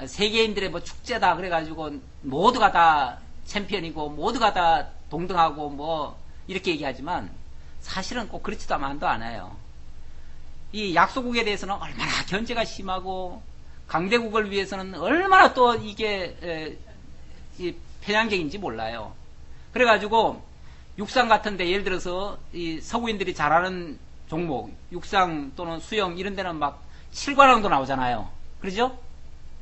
세계인들의 뭐 축제다 그래가지고 모두가 다 챔피언이고 모두가 다 동등하고 뭐 이렇게 얘기하지만 사실은 꼭 그렇지도 만도 않아요. 이 약소국에 대해서는 얼마나 견제가 심하고 강대국을 위해서는 얼마나 또 이게 편향적인지 몰라요. 그래가지고 육상 같은데 예를 들어서 이 서구인들이 잘하는 종목, 육상 또는 수영 이런 데는 막 7관왕도 나오잖아요. 그러죠?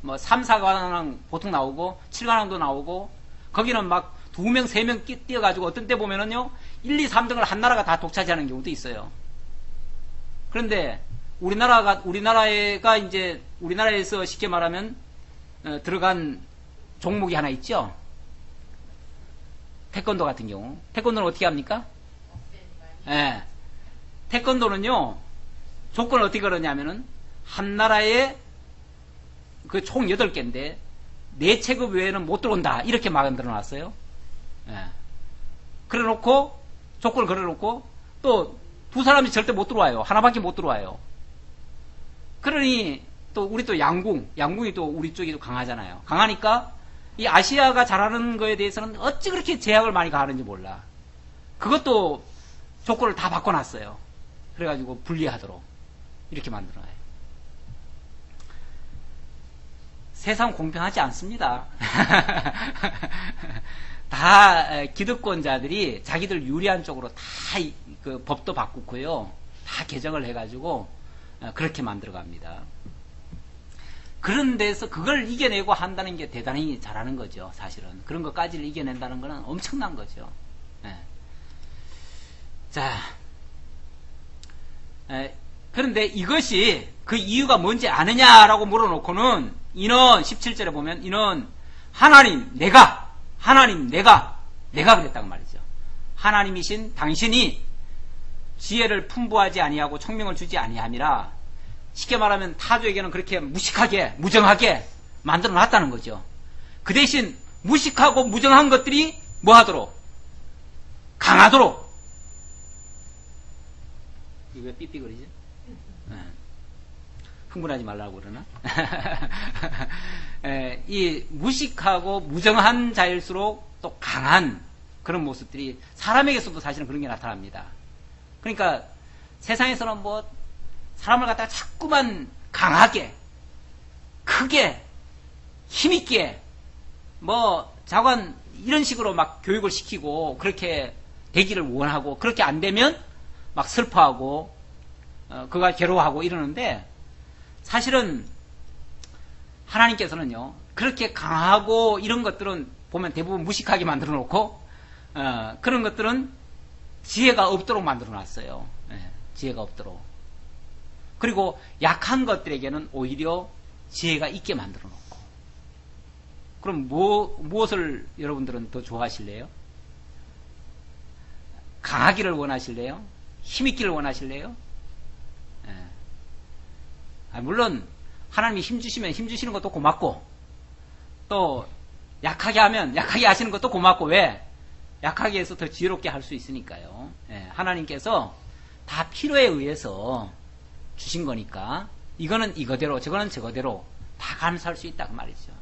뭐 3, 4관왕 보통 나오고 7관왕도 나오고 거기는 막 2명, 3명 뛰어가지고 어떤 때 보면은요 1, 2, 3등을 한 나라가 다 독차지하는 경우도 있어요. 그런데 우리나라가 이제 우리나라에서 쉽게 말하면 들어간 종목이 하나 있죠. 태권도 같은 경우. 태권도는 어떻게 합니까? 태권도는요 조건을 어떻게 걸었냐면은 한 나라에 그 총 8개인데 4체급 외에는 못 들어온다 이렇게 만들어 놨어요. 그래 놓고 조건을 걸어 놓고 또 2사람이 절대 못 들어와요. 하나밖에 못 들어와요. 그러니 또 우리 또 양궁이 또 우리 쪽이 또 강하잖아요. 강하니까 이 아시아가 잘하는 거에 대해서는 어찌 그렇게 제약을 많이 가하는지 몰라. 그것도 조건을 다 바꿔놨어요. 그래가지고 불리하도록 이렇게 만들어놔요. 세상 공평하지 않습니다. 다 기득권자들이 자기들 유리한 쪽으로 다 그 법도 바꾸고요. 다 개정을 해가지고 그렇게 만들어갑니다. 그런 데서 그걸 이겨내고 한다는 게 대단히 잘하는 거죠. 사실은 그런 것까지를 이겨낸다는 거는 엄청난 거죠. 자, 그런데 이것이 그 이유가 뭔지 아느냐라고 물어놓고는 이는 17절에 보면 이는 하나님 내가 그랬다고 말이죠. 하나님이신 당신이 지혜를 풍부하지 아니하고 총명을 주지 아니함이라. 쉽게 말하면 타조에게는 그렇게 무식하게 무정하게 만들어 놨다는 거죠. 그 대신 무식하고 무정한 것들이 뭐하도록? 강하도록. 이거 왜 삐삐거리지? 흥분하지 말라고 그러나? 이 무식하고 무정한 자일수록 또 강한 그런 모습들이 사람에게서도 사실은 그런 게 나타납니다. 그러니까 세상에서는 뭐 사람을 갖다가 자꾸만 강하게, 크게, 힘있게, 뭐 자관 이런 식으로 막 교육을 시키고 그렇게 되기를 원하고 그렇게 안 되면 막 슬퍼하고 그가 괴로워하고 이러는데 사실은 하나님께서는요 그렇게 강하고 이런 것들은 보면 대부분 무식하게 만들어 놓고 그런 것들은 지혜가 없도록 만들어 놨어요. 지혜가 없도록. 그리고 약한 것들에게는 오히려 지혜가 있게 만들어 놓고. 그럼 무엇을 여러분들은 더 좋아하실래요? 강하기를 원하실래요? 힘있기를 원하실래요? 물론 하나님이 힘 주시면 힘 주시는 것도 고맙고 또 약하게 하면 약하게 하시는 것도 고맙고 왜? 약하게 해서 더 지혜롭게 할 수 있으니까요. 하나님께서 다 필요에 의해서 주신 거니까 이거는 이거대로 저거는 저거대로 다 감사할 수 있다 그 말이죠.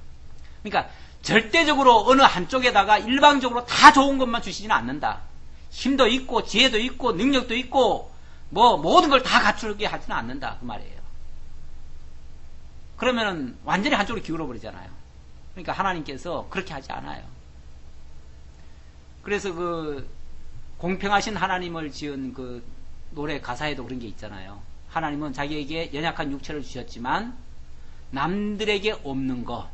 그러니까 절대적으로 어느 한쪽에다가 일방적으로 다 좋은 것만 주시지는 않는다. 힘도 있고 지혜도 있고 능력도 있고 뭐 모든 걸 다 갖추게 하지는 않는다 그 말이에요. 그러면은 완전히 한쪽으로 기울어 버리잖아요. 그러니까 하나님께서 그렇게 하지 않아요. 그래서 그 공평하신 하나님을 지은 그 노래 가사에도 그런 게 있잖아요. 하나님은 자기에게 연약한 육체를 주셨지만 남들에게 없는 거,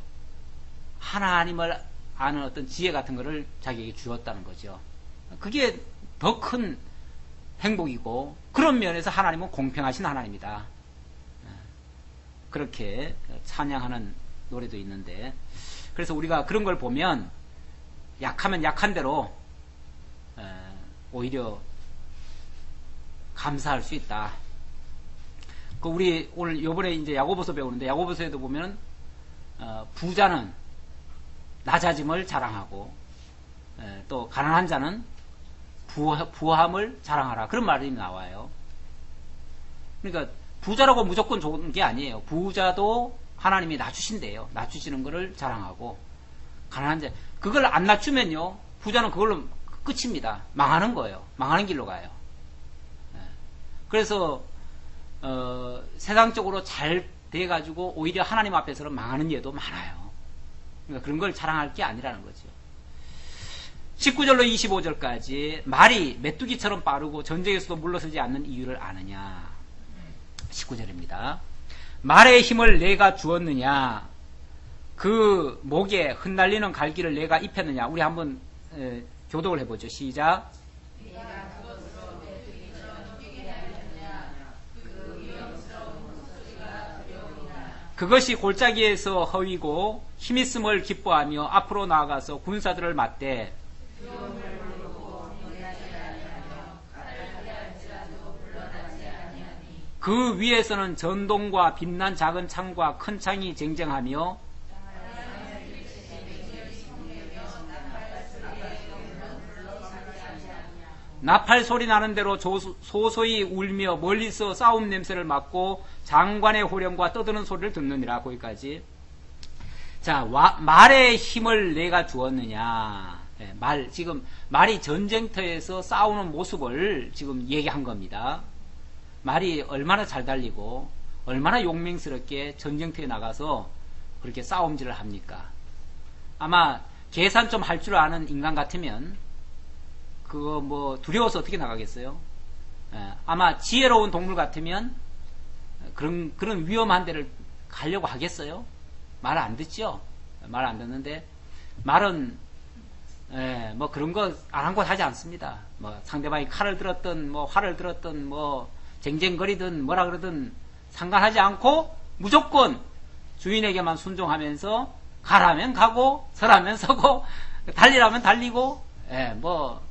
하나님을 아는 어떤 지혜 같은 거를 자기에게 주었다는 거죠. 그게 더 큰 행복이고, 그런 면에서 하나님은 공평하신 하나님이다. 그렇게 찬양하는 노래도 있는데, 그래서 우리가 그런 걸 보면 약하면 약한 대로 오히려 감사할 수 있다. 그 우리 오늘 요번에 이제 야고보서 배우는데, 야고보서에도 보면 부자는 낮아짐을 자랑하고 또 가난한 자는 부함을 자랑하라, 그런 말이 나와요. 그러니까 부자라고 무조건 좋은 게 아니에요. 부자도 하나님이 낮추신대요. 낮추시는 거를 자랑하고, 가난한 자 그걸 안 낮추면요, 부자는 그걸로 끝입니다. 망하는 거예요. 망하는 길로 가요. 그래서 세상적으로 잘 돼가지고 오히려 하나님 앞에서는 망하는 예도 많아요. 그러니까 그런 걸 자랑할 게 아니라는 거죠. 19절로 25절까지 말이 메뚜기처럼 빠르고 전쟁에서도 물러서지 않는 이유를 아느냐. 19절입니다. 말의 힘을 내가 주었느냐, 그 목에 흩날리는 갈기를 내가 입혔느냐. 우리 한번 교독을 해보죠. 시작. 그것이 골짜기에서 허위고 힘있음을 기뻐하며 앞으로 나아가서 군사들을 맞대 그 위에서는 전동과 빛난 작은 창과 큰 창이 쟁쟁하며 나팔 소리 나는 대로 소소히 울며 멀리서 싸움 냄새를 맡고 장관의 호령과 떠드는 소리를 듣느니라. 거기까지. 자, 말의 힘을 내가 주었느냐. 지금 말이 전쟁터에서 싸우는 모습을 지금 얘기한 겁니다. 말이 얼마나 잘 달리고 얼마나 용맹스럽게 전쟁터에 나가서 그렇게 싸움질을 합니까? 아마 계산 좀 할 줄 아는 인간 같으면 그거 뭐 두려워서 어떻게 나가겠어요? 아마 지혜로운 동물 같으면 그런 위험한 데를 가려고 하겠어요? 말 안 듣죠? 말 안 듣는데, 말은 뭐 그런 거 아랑곳 하지 않습니다. 뭐 상대방이 칼을 들었든 뭐 활을 들었든 뭐 쟁쟁거리든 뭐라 그러든 상관하지 않고 무조건 주인에게만 순종하면서 가라면 가고 서라면 서고 달리라면 달리고 뭐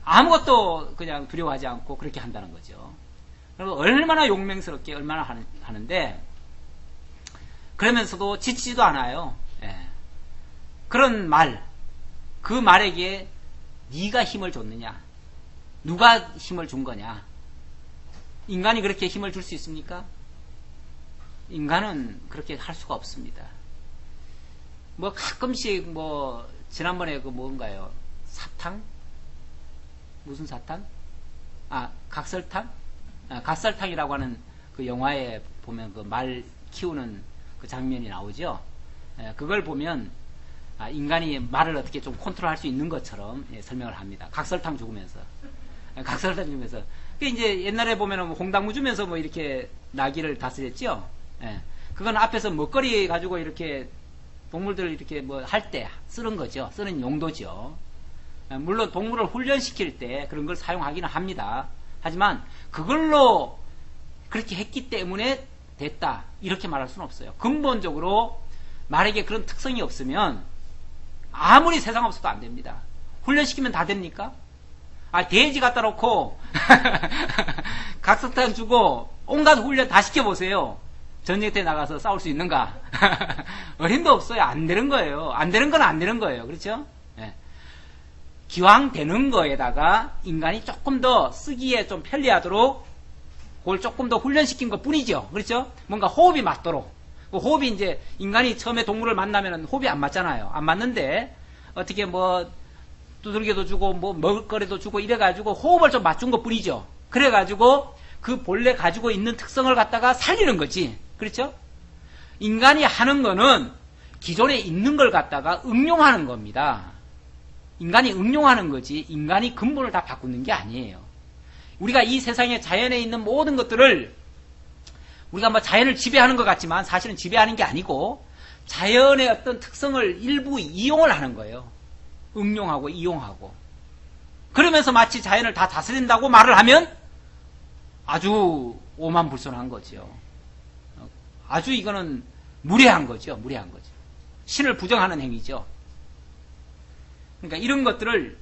아무것도 그냥 두려워하지 않고 그렇게 한다는 거죠. 그리고 얼마나 용맹스럽게 얼마나 하는데, 그러면서도 지치지도 않아요. 그런 말, 그 말에게 네가 힘을 줬느냐, 누가 힘을 준 거냐. 인간이 그렇게 힘을 줄 수 있습니까? 인간은 그렇게 할 수가 없습니다. 뭐 가끔씩 뭐 지난번에 그 뭔가요, 사탕? 무슨 사탕? 각설탕? 각설탕이라고 하는 그 영화에 보면 그 말 키우는 그 장면이 나오죠. 그걸 보면 인간이 말을 어떻게 좀 컨트롤할 수 있는 것처럼 설명을 합니다. 각설탕 죽으면서. 각설탕 죽으면서. 그 이제 옛날에 보면은 홍당무 주면서 뭐 이렇게 나귀를 다스렸죠. 그건 앞에서 먹거리 가지고 이렇게 동물들을 이렇게 뭐 할 때 쓰는 거죠. 쓰는 용도죠. 물론 동물을 훈련시킬 때 그런 걸 사용하기는 합니다. 하지만 그걸로 그렇게 했기 때문에 됐다, 이렇게 말할 수는 없어요. 근본적으로 말에게 그런 특성이 없으면 아무리 세상 없어도 안 됩니다. 훈련시키면 다 됩니까? 돼지 갖다 놓고 각설탕 주고 온갖 훈련 다 시켜보세요. 전쟁터에 나가서 싸울 수 있는가? 어림도 없어요. 안 되는 거예요. 안 되는 건 안 되는 거예요. 그렇죠? 기왕 되는 거에다가 인간이 조금 더 쓰기에 좀 편리하도록 그걸 조금 더 훈련시킨 것 뿐이죠. 그렇죠? 뭔가 호흡이 맞도록. 호흡이 이제 인간이 처음에 동물을 만나면 호흡이 안 맞잖아요. 안 맞는데 어떻게 뭐 두들겨도 주고 뭐 먹을 거리도 주고 이래가지고 호흡을 좀 맞춘 것 뿐이죠. 그래가지고 그 본래 가지고 있는 특성을 갖다가 살리는 거지. 그렇죠? 인간이 하는 거는 기존에 있는 걸 갖다가 응용하는 겁니다. 인간이 응용하는 거지 인간이 근본을 다 바꾸는 게 아니에요. 우리가 이 세상에 자연에 있는 모든 것들을 우리가 뭐 자연을 지배하는 것 같지만 사실은 지배하는 게 아니고 자연의 어떤 특성을 일부 이용을 하는 거예요. 응용하고 이용하고. 그러면서 마치 자연을 다 다스린다고 말을 하면 아주 오만불손한 거죠. 아주 이거는 무례한 거죠. 무례한 거죠. 신을 부정하는 행위죠. 그러니까 이런 것들을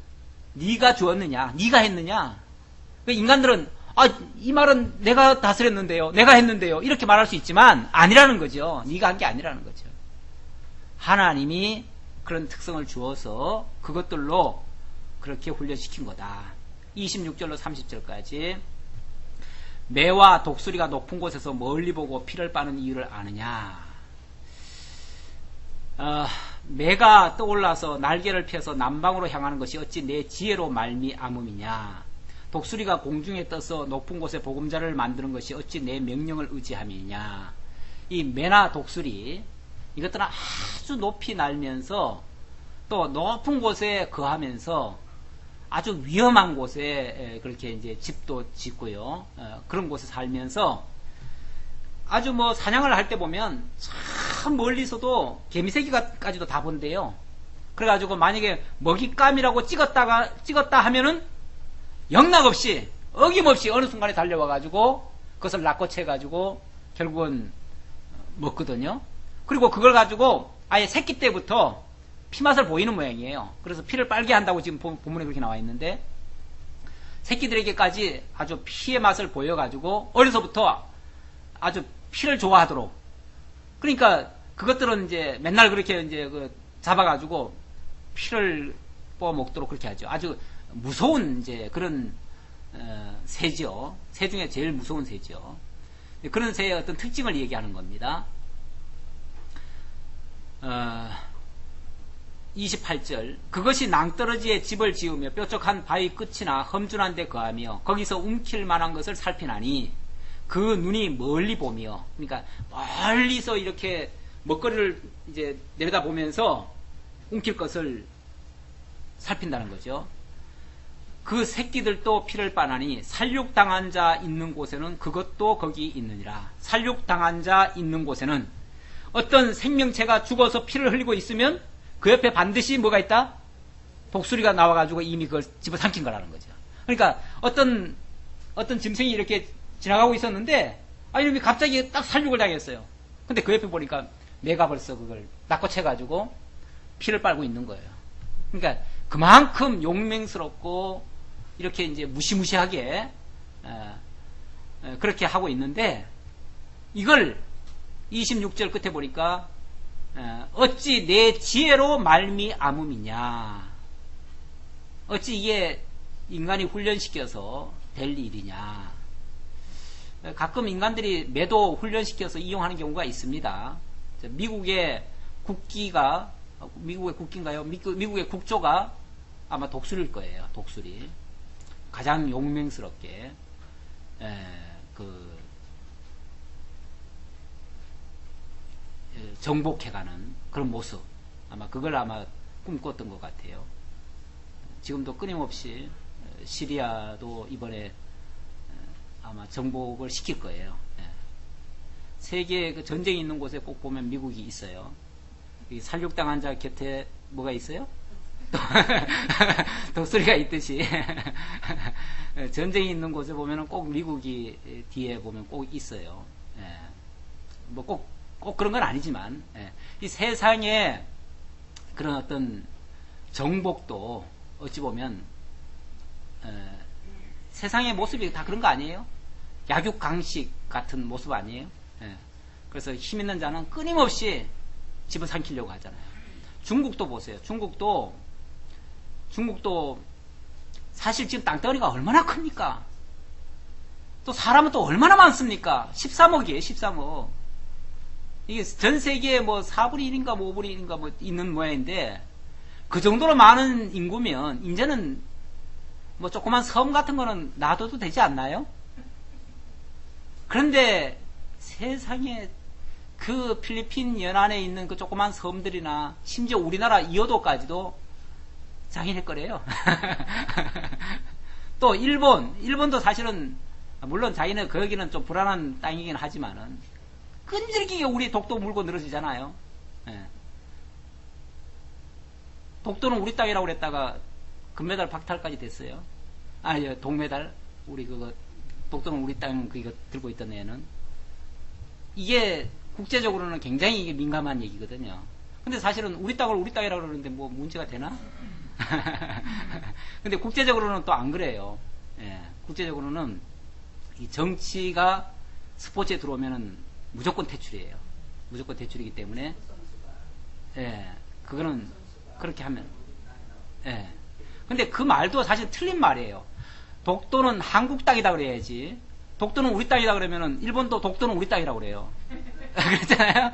네가 주었느냐, 네가 했느냐. 인간들은 이 말은 내가 다스렸는데요, 내가 했는데요 이렇게 말할 수 있지만 아니라는 거죠. 네가 한 게 아니라는 거죠. 하나님이 그런 특성을 주어서 그것들로 그렇게 훈련시킨 거다. 26절로 30절까지 매와 독수리가 높은 곳에서 멀리 보고 피를 빠는 이유를 아느냐. 매가 떠올라서 날개를 펴서 남방으로 향하는 것이 어찌 내 지혜로 말미암음이냐. 독수리가 공중에 떠서 높은 곳에 보금자를 만드는 것이 어찌 내 명령을 의지함이냐. 이 매나 독수리 이것들은 아주 높이 날면서 또 높은 곳에 거하면서 아주 위험한 곳에 그렇게 이제 집도 짓고요. 그런 곳에 살면서 아주 뭐 사냥을 할 때 보면 참 멀리서도 개미새끼까지도 다 본대요. 그래가지고 만약에 먹잇감이라고 찍었다 하면은 영락없이 어김없이 어느 순간에 달려와가지고 그것을 낚고채가지고 결국은 먹거든요. 그리고 그걸 가지고 아예 새끼 때부터 피맛을 보이는 모양이에요. 그래서 피를 빨게 한다고 지금 본문에 그렇게 나와 있는데 새끼들에게까지 아주 피의 맛을 보여가지고 어려서부터 아주 피를 좋아하도록. 그러니까 그것들은 이제 맨날 그렇게 이제 잡아가지고 피를 뽑아 먹도록 그렇게 하죠. 아주 무서운 이제 그런 새죠. 새 중에 제일 무서운 새죠. 그런 새의 어떤 특징을 얘기하는 겁니다. 28절 그것이 낭떠러지에 집을 지으며 뾰족한 바위 끝이나 험준한 데 거하며 거기서 움킬 만한 것을 살피나니 그 눈이 멀리 보며, 그러니까 멀리서 이렇게 먹거리를 이제 내려다보면서 움킬 것을 살핀다는 거죠. 그 새끼들도 피를 빠나니 살육당한 자 있는 곳에는 그것도 거기 있느니라. 살육당한 자 있는 곳에는 어떤 생명체가 죽어서 피를 흘리고 있으면 그 옆에 반드시 뭐가 있다? 독수리가 나와가지고 이미 그걸 집어삼킨 거라는 거죠. 그러니까 어떤 짐승이 이렇게 지나가고 있었는데 이놈이 갑자기 딱 살육을 당했어요. 근데 그 옆에 보니까 내가 벌써 그걸 낚고채가지고 피를 빨고 있는 거예요. 그러니까 그만큼 용맹스럽고 이렇게 이제 무시무시하게 그렇게 하고 있는데 이걸 26절 끝에 보니까 어찌 내 지혜로 말미암음이냐. 어찌 이게 인간이 훈련시켜서 될 일이냐. 가끔 인간들이 매도 훈련시켜서 이용하는 경우가 있습니다. 미국의 국기인가요? 미국의 국조가 아마 독수리일 거예요. 독수리. 가장 용맹스럽게 정복해가는 그런 모습. 아마 그걸 아마 꿈꿨던 것 같아요. 지금도 끊임없이 시리아도 이번에 아마 정복을 시킬 거예요. 세계 그 전쟁이 있는 곳에 꼭 보면 미국이 있어요. 이 살육당한 자 곁에 뭐가 있어요? 독수리가 있듯이 전쟁이 있는 곳에 보면은 꼭 미국이 뒤에 보면 꼭 있어요. 뭐 꼭 그런 건 아니지만 이 세상에 그런 어떤 정복도 어찌 보면 세상의 모습이 다 그런 거 아니에요? 약육강식 같은 모습 아니에요? 그래서 힘 있는 자는 끊임없이 집어삼키려고 하잖아요. 중국도 보세요. 중국도 사실 지금 땅덩어리가 얼마나 큽니까? 또 사람은 또 얼마나 많습니까? 13억이에요. 13억. 이게 전 세계에 뭐 4분의 1인가 5분의 1인가 뭐 있는 모양인데, 그 정도로 많은 인구면, 이제는 뭐 조그만 섬 같은 거는 놔둬도 되지 않나요? 그런데 세상에 그 필리핀 연안에 있는 그 조그만 섬들이나 심지어 우리나라 이어도까지도 장인의 거래요. 또 일본도 사실은 물론 자기는 거기는 좀 불안한 땅이긴 하지만은 끈질기게 우리 독도 물고 늘어지잖아요. 예. 독도는 우리 땅이라고 그랬다가 금메달 박탈까지 됐어요. 아니, 동메달. 우리 그거 독도는 우리 땅 그거 들고 있던 애는. 이게 국제적으로는 굉장히 이게 민감한 얘기거든요. 근데 사실은 우리 땅을 우리 땅이라고 그러는데 뭐 문제가 되나? 근데 국제적으로는 또 안 그래요. 예. 국제적으로는 이 정치가 스포츠에 들어오면은 무조건 퇴출이에요. 무조건 퇴출이기 때문에, 예. 그거는 그렇게 하면, 예. 근데 그 말도 사실 틀린 말이에요. 독도는 한국 땅이다 그래야지. 독도는 우리 땅이다 그러면은 일본도 독도는 우리 땅이라고 그래요. 그렇잖아요?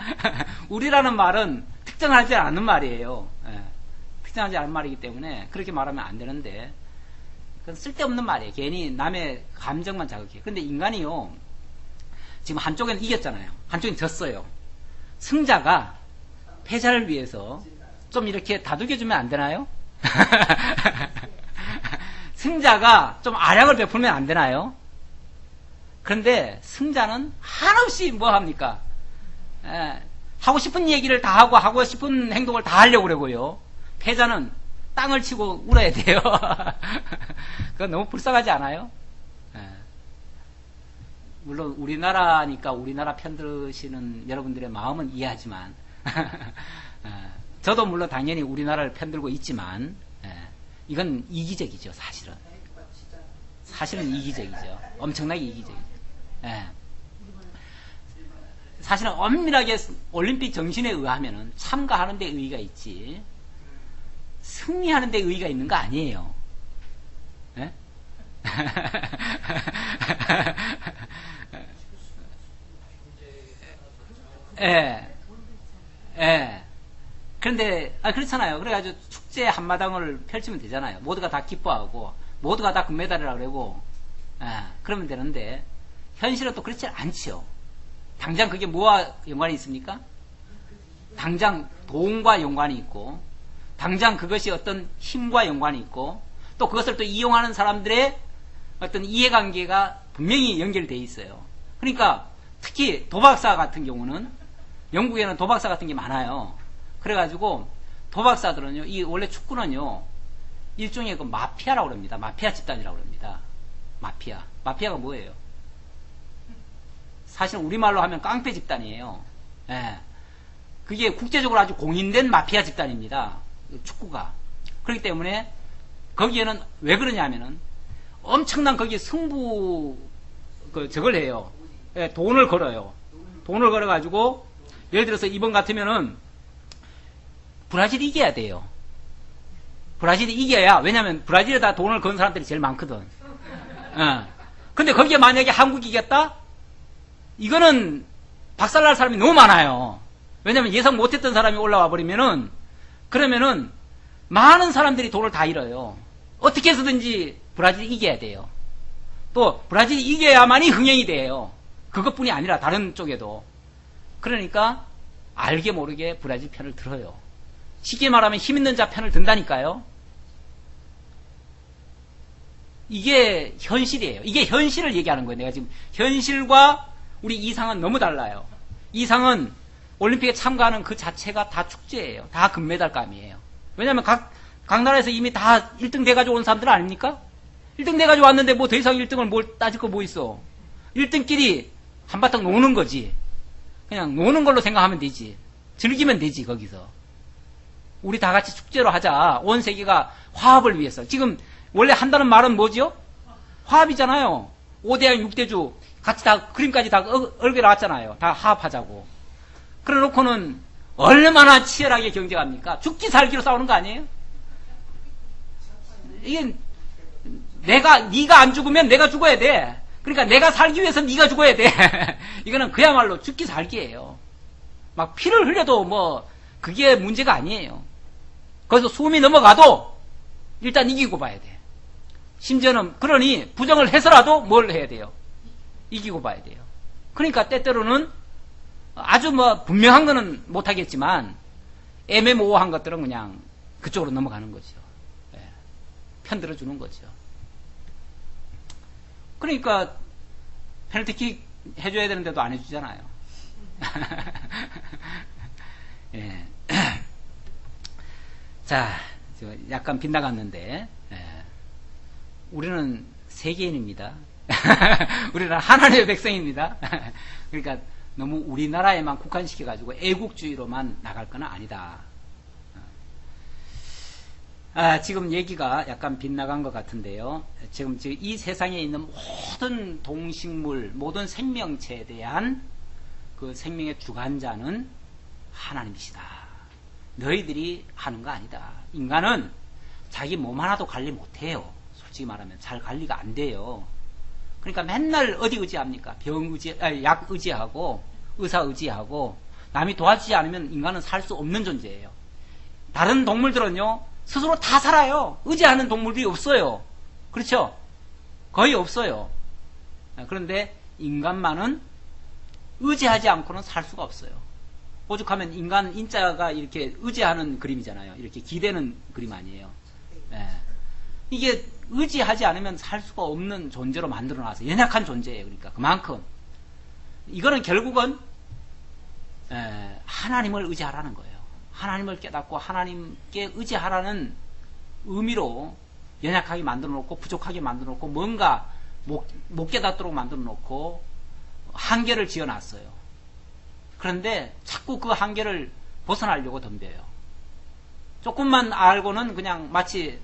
우리라는 말은 특정하지 않는 말이에요. 예. 특정하지 않은 말이기 때문에 그렇게 말하면 안 되는데, 그건 쓸데없는 말이에요. 괜히 남의 감정만 자극해요. 근데 인간이요, 지금 한쪽에는 이겼잖아요. 한쪽엔 졌어요. 승자가 패자를 위해서 좀 이렇게 다독여주면 안 되나요? 승자가 좀 아량을 베풀면 안 되나요? 그런데 승자는 한없이 뭐 합니까? 하고 싶은 얘기를 다 하고 싶은 행동을 다 하려고 그러고요. 패자는 땅을 치고 울어야 돼요. 그건 너무 불쌍하지 않아요? 물론 우리나라니까 우리나라 편드시는 여러분들의 마음은 이해하지만 저도 물론 당연히 우리나라를 편들고 있지만 이건 이기적이죠. 사실은 이기적이죠. 엄청나게 이기적이죠. 사실은 엄밀하게 올림픽 정신에 의하면은 참가하는 데 의의가 있지 승리하는 데 의의가 있는 거 아니에요. 예? 예. 예. 그런데, 그렇잖아요. 그래가지고 축제 한마당을 펼치면 되잖아요. 모두가 다 기뻐하고, 모두가 다 금메달이라고 그러고, 그러면 되는데, 현실은 또 그렇지 않지요. 당장 그게 뭐와 연관이 있습니까? 당장 돈과 연관이 있고, 당장 그것이 어떤 힘과 연관이 있고, 또 그것을 또 이용하는 사람들의 어떤 이해관계가 분명히 연결되어 있어요. 그러니까 특히 도박사 같은 경우는 영국에는 도박사 같은 게 많아요. 그래가지고 도박사들은요, 이 원래 축구는요 일종의 그 마피아라고 합니다. 마피아 집단이라고 합니다. 마피아가 뭐예요? 사실 우리말로 하면 깡패 집단이에요. 예. 그게 국제적으로 아주 공인된 마피아 집단입니다. 축구가. 그렇기 때문에 거기에는 왜 그러냐면은 엄청난 거기에 승부 저걸 해요. 예, 돈을 걸어요. 돈을 걸어가지고 예를 들어서 이번 같으면은 브라질이 이겨야 돼요. 브라질이 이겨야, 왜냐면 브라질에다 돈을 건 사람들이 제일 많거든. 근데 거기에 만약에 한국이 이겼다? 이거는 박살날 사람이 너무 많아요. 왜냐면 예상 못했던 사람이 올라와 버리면은, 그러면은 많은 사람들이 돈을 다 잃어요. 어떻게 해서든지 브라질이 이겨야 돼요. 또 브라질이 이겨야만이 흥행이 돼요. 그것뿐이 아니라 다른 쪽에도. 그러니까 알게 모르게 브라질 편을 들어요. 쉽게 말하면 힘 있는 자 편을 든다니까요. 이게 현실이에요. 이게 현실을 얘기하는 거예요. 내가 지금 현실과 우리 이상은 너무 달라요. 이상은 올림픽에 참가하는 그 자체가 다 축제예요. 다 금메달감이에요. 왜냐하면 각 나라에서 이미 다 1등 돼가지고 온 사람들 아닙니까? 1등 돼가지고 왔는데 뭐 더 이상 1등을 뭘 따질 거 뭐 있어. 1등끼리 한바탕 노는 거지. 그냥 노는 걸로 생각하면 되지. 즐기면 되지, 거기서. 우리 다 같이 축제로 하자. 온 세계가 화합을 위해서. 지금 원래 한다는 말은 뭐지요? 화합이잖아요. 5대양 6대주 같이 다 그림까지 다 얼게 나왔잖아요. 다 화합하자고. 그래 놓고는 얼마나 치열하게 경쟁합니까? 죽기 살기로 싸우는 거 아니에요? 이게 네가 안 죽으면 내가 죽어야 돼. 그러니까 내가 살기 위해서 네가 죽어야 돼. 이거는 그야말로 죽기 살기예요. 막 피를 흘려도 뭐 그게 문제가 아니에요. 그래서 숨이 넘어가도 일단 이기고 봐야 돼. 심지어는 그러니 부정을 해서라도 뭘 해야 돼요? 이기고 봐야 돼요. 그러니까 때때로는 아주 뭐 분명한 거는 못하겠지만 애매모호한 것들은 그냥 그쪽으로 넘어가는 거죠. 예. 편들어 주는 거죠. 그러니까 페널티킥 해줘야 되는데도 안 해주잖아요. 예. 자, 약간 빗나갔는데, 예. 우리는 세계인입니다. 우리는 하나님의 백성입니다. 그러니까 너무 우리나라에만 국한시켜가지고 애국주의로만 나갈 건 아니다. 지금 얘기가 약간 빗나간 것 같은데요. 지금 이 세상에 있는 모든 동식물, 모든 생명체에 대한 그 생명의 주관자는 하나님이시다. 너희들이 하는 거 아니다. 인간은 자기 몸 하나도 관리 못해요. 솔직히 말하면 잘 관리가 안 돼요. 그러니까 맨날 어디 의지합니까? 약 의지하고 의사 의지하고 남이 도와주지 않으면 인간은 살 수 없는 존재예요. 다른 동물들은요 스스로 다 살아요. 의지하는 동물들이 없어요. 그렇죠? 거의 없어요. 그런데 인간만은 의지하지 않고는 살 수가 없어요. 오죽하면 인간 인자가 이렇게 의지하는 그림이잖아요. 이렇게 기대는 그림 아니에요. 예. 이게 의지하지 않으면 살 수가 없는 존재로 만들어놔서 연약한 존재예요. 그러니까 그만큼 이거는 결국은 하나님을 의지하라는 거예요. 하나님을 깨닫고 하나님께 의지하라는 의미로 연약하게 만들어 놓고 부족하게 만들어 놓고 뭔가 못 깨닫도록 만들어 놓고 한계를 지어 놨어요. 그런데 자꾸 그 한계를 벗어나려고 덤벼요. 조금만 알고는 그냥 마치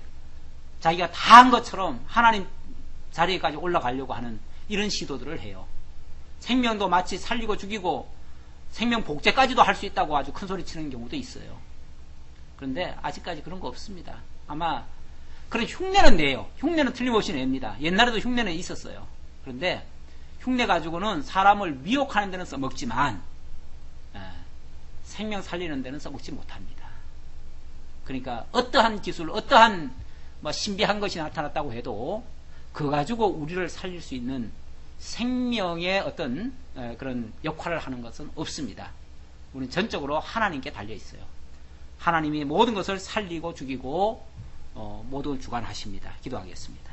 자기가 다 한 것처럼 하나님 자리에까지 올라가려고 하는 이런 시도들을 해요. 생명도 마치 살리고 죽이고 생명 복제까지도 할 수 있다고 아주 큰 소리 치는 경우도 있어요. 그런데 아직까지 그런 거 없습니다. 아마 그런 흉내는 내요. 흉내는 틀림없이 냅니다. 옛날에도 흉내는 있었어요. 그런데 흉내 가지고는 사람을 미혹하는 데는 써먹지만 생명 살리는 데는 써먹지 못합니다. 그러니까 어떠한 기술, 어떠한 뭐 신비한 것이 나타났다고 해도 그거 가지고 우리를 살릴 수 있는 생명의 어떤 그런 역할을 하는 것은 없습니다. 우리는 전적으로 하나님께 달려 있어요. 하나님이 모든 것을 살리고 죽이고 모든 주관하십니다. 기도하겠습니다.